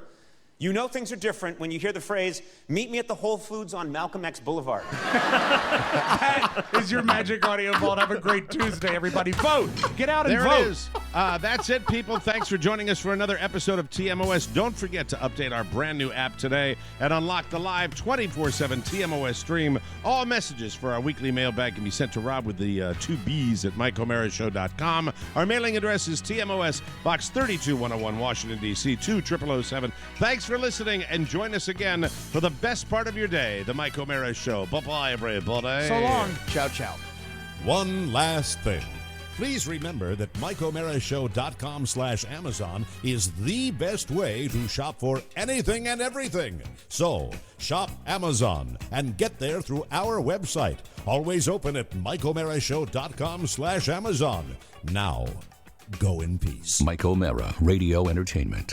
You know things are different when you hear the phrase, "Meet me at the Whole Foods on Malcolm X Boulevard." That is your Magic Audio Vault. Have a great Tuesday, everybody. Vote. Get out and There vote. it is. That's it, people. Thanks for joining us for another episode of TMOS. Don't forget to update our brand new app today and unlock the live 24/7 TMOS stream. All messages for our weekly mailbag can be sent to Rob with the 2 B's at MikeO'MaraShow.com. Our mailing address is TMOS, Box 32101, Washington, D.C. 20007. Thanks for listening, and join us again for the best part of your day, the Mike O'Mara Show. Bye-bye, everybody. So long. Ciao, ciao. One last thing. Please remember that MikeO'MaraShow.com/Amazon is the best way to shop for anything and everything. So, shop Amazon and get there through our website. Always open at MikeO'MaraShow.com/Amazon. Now, go in peace. Mike O'Mara, Radio Entertainment.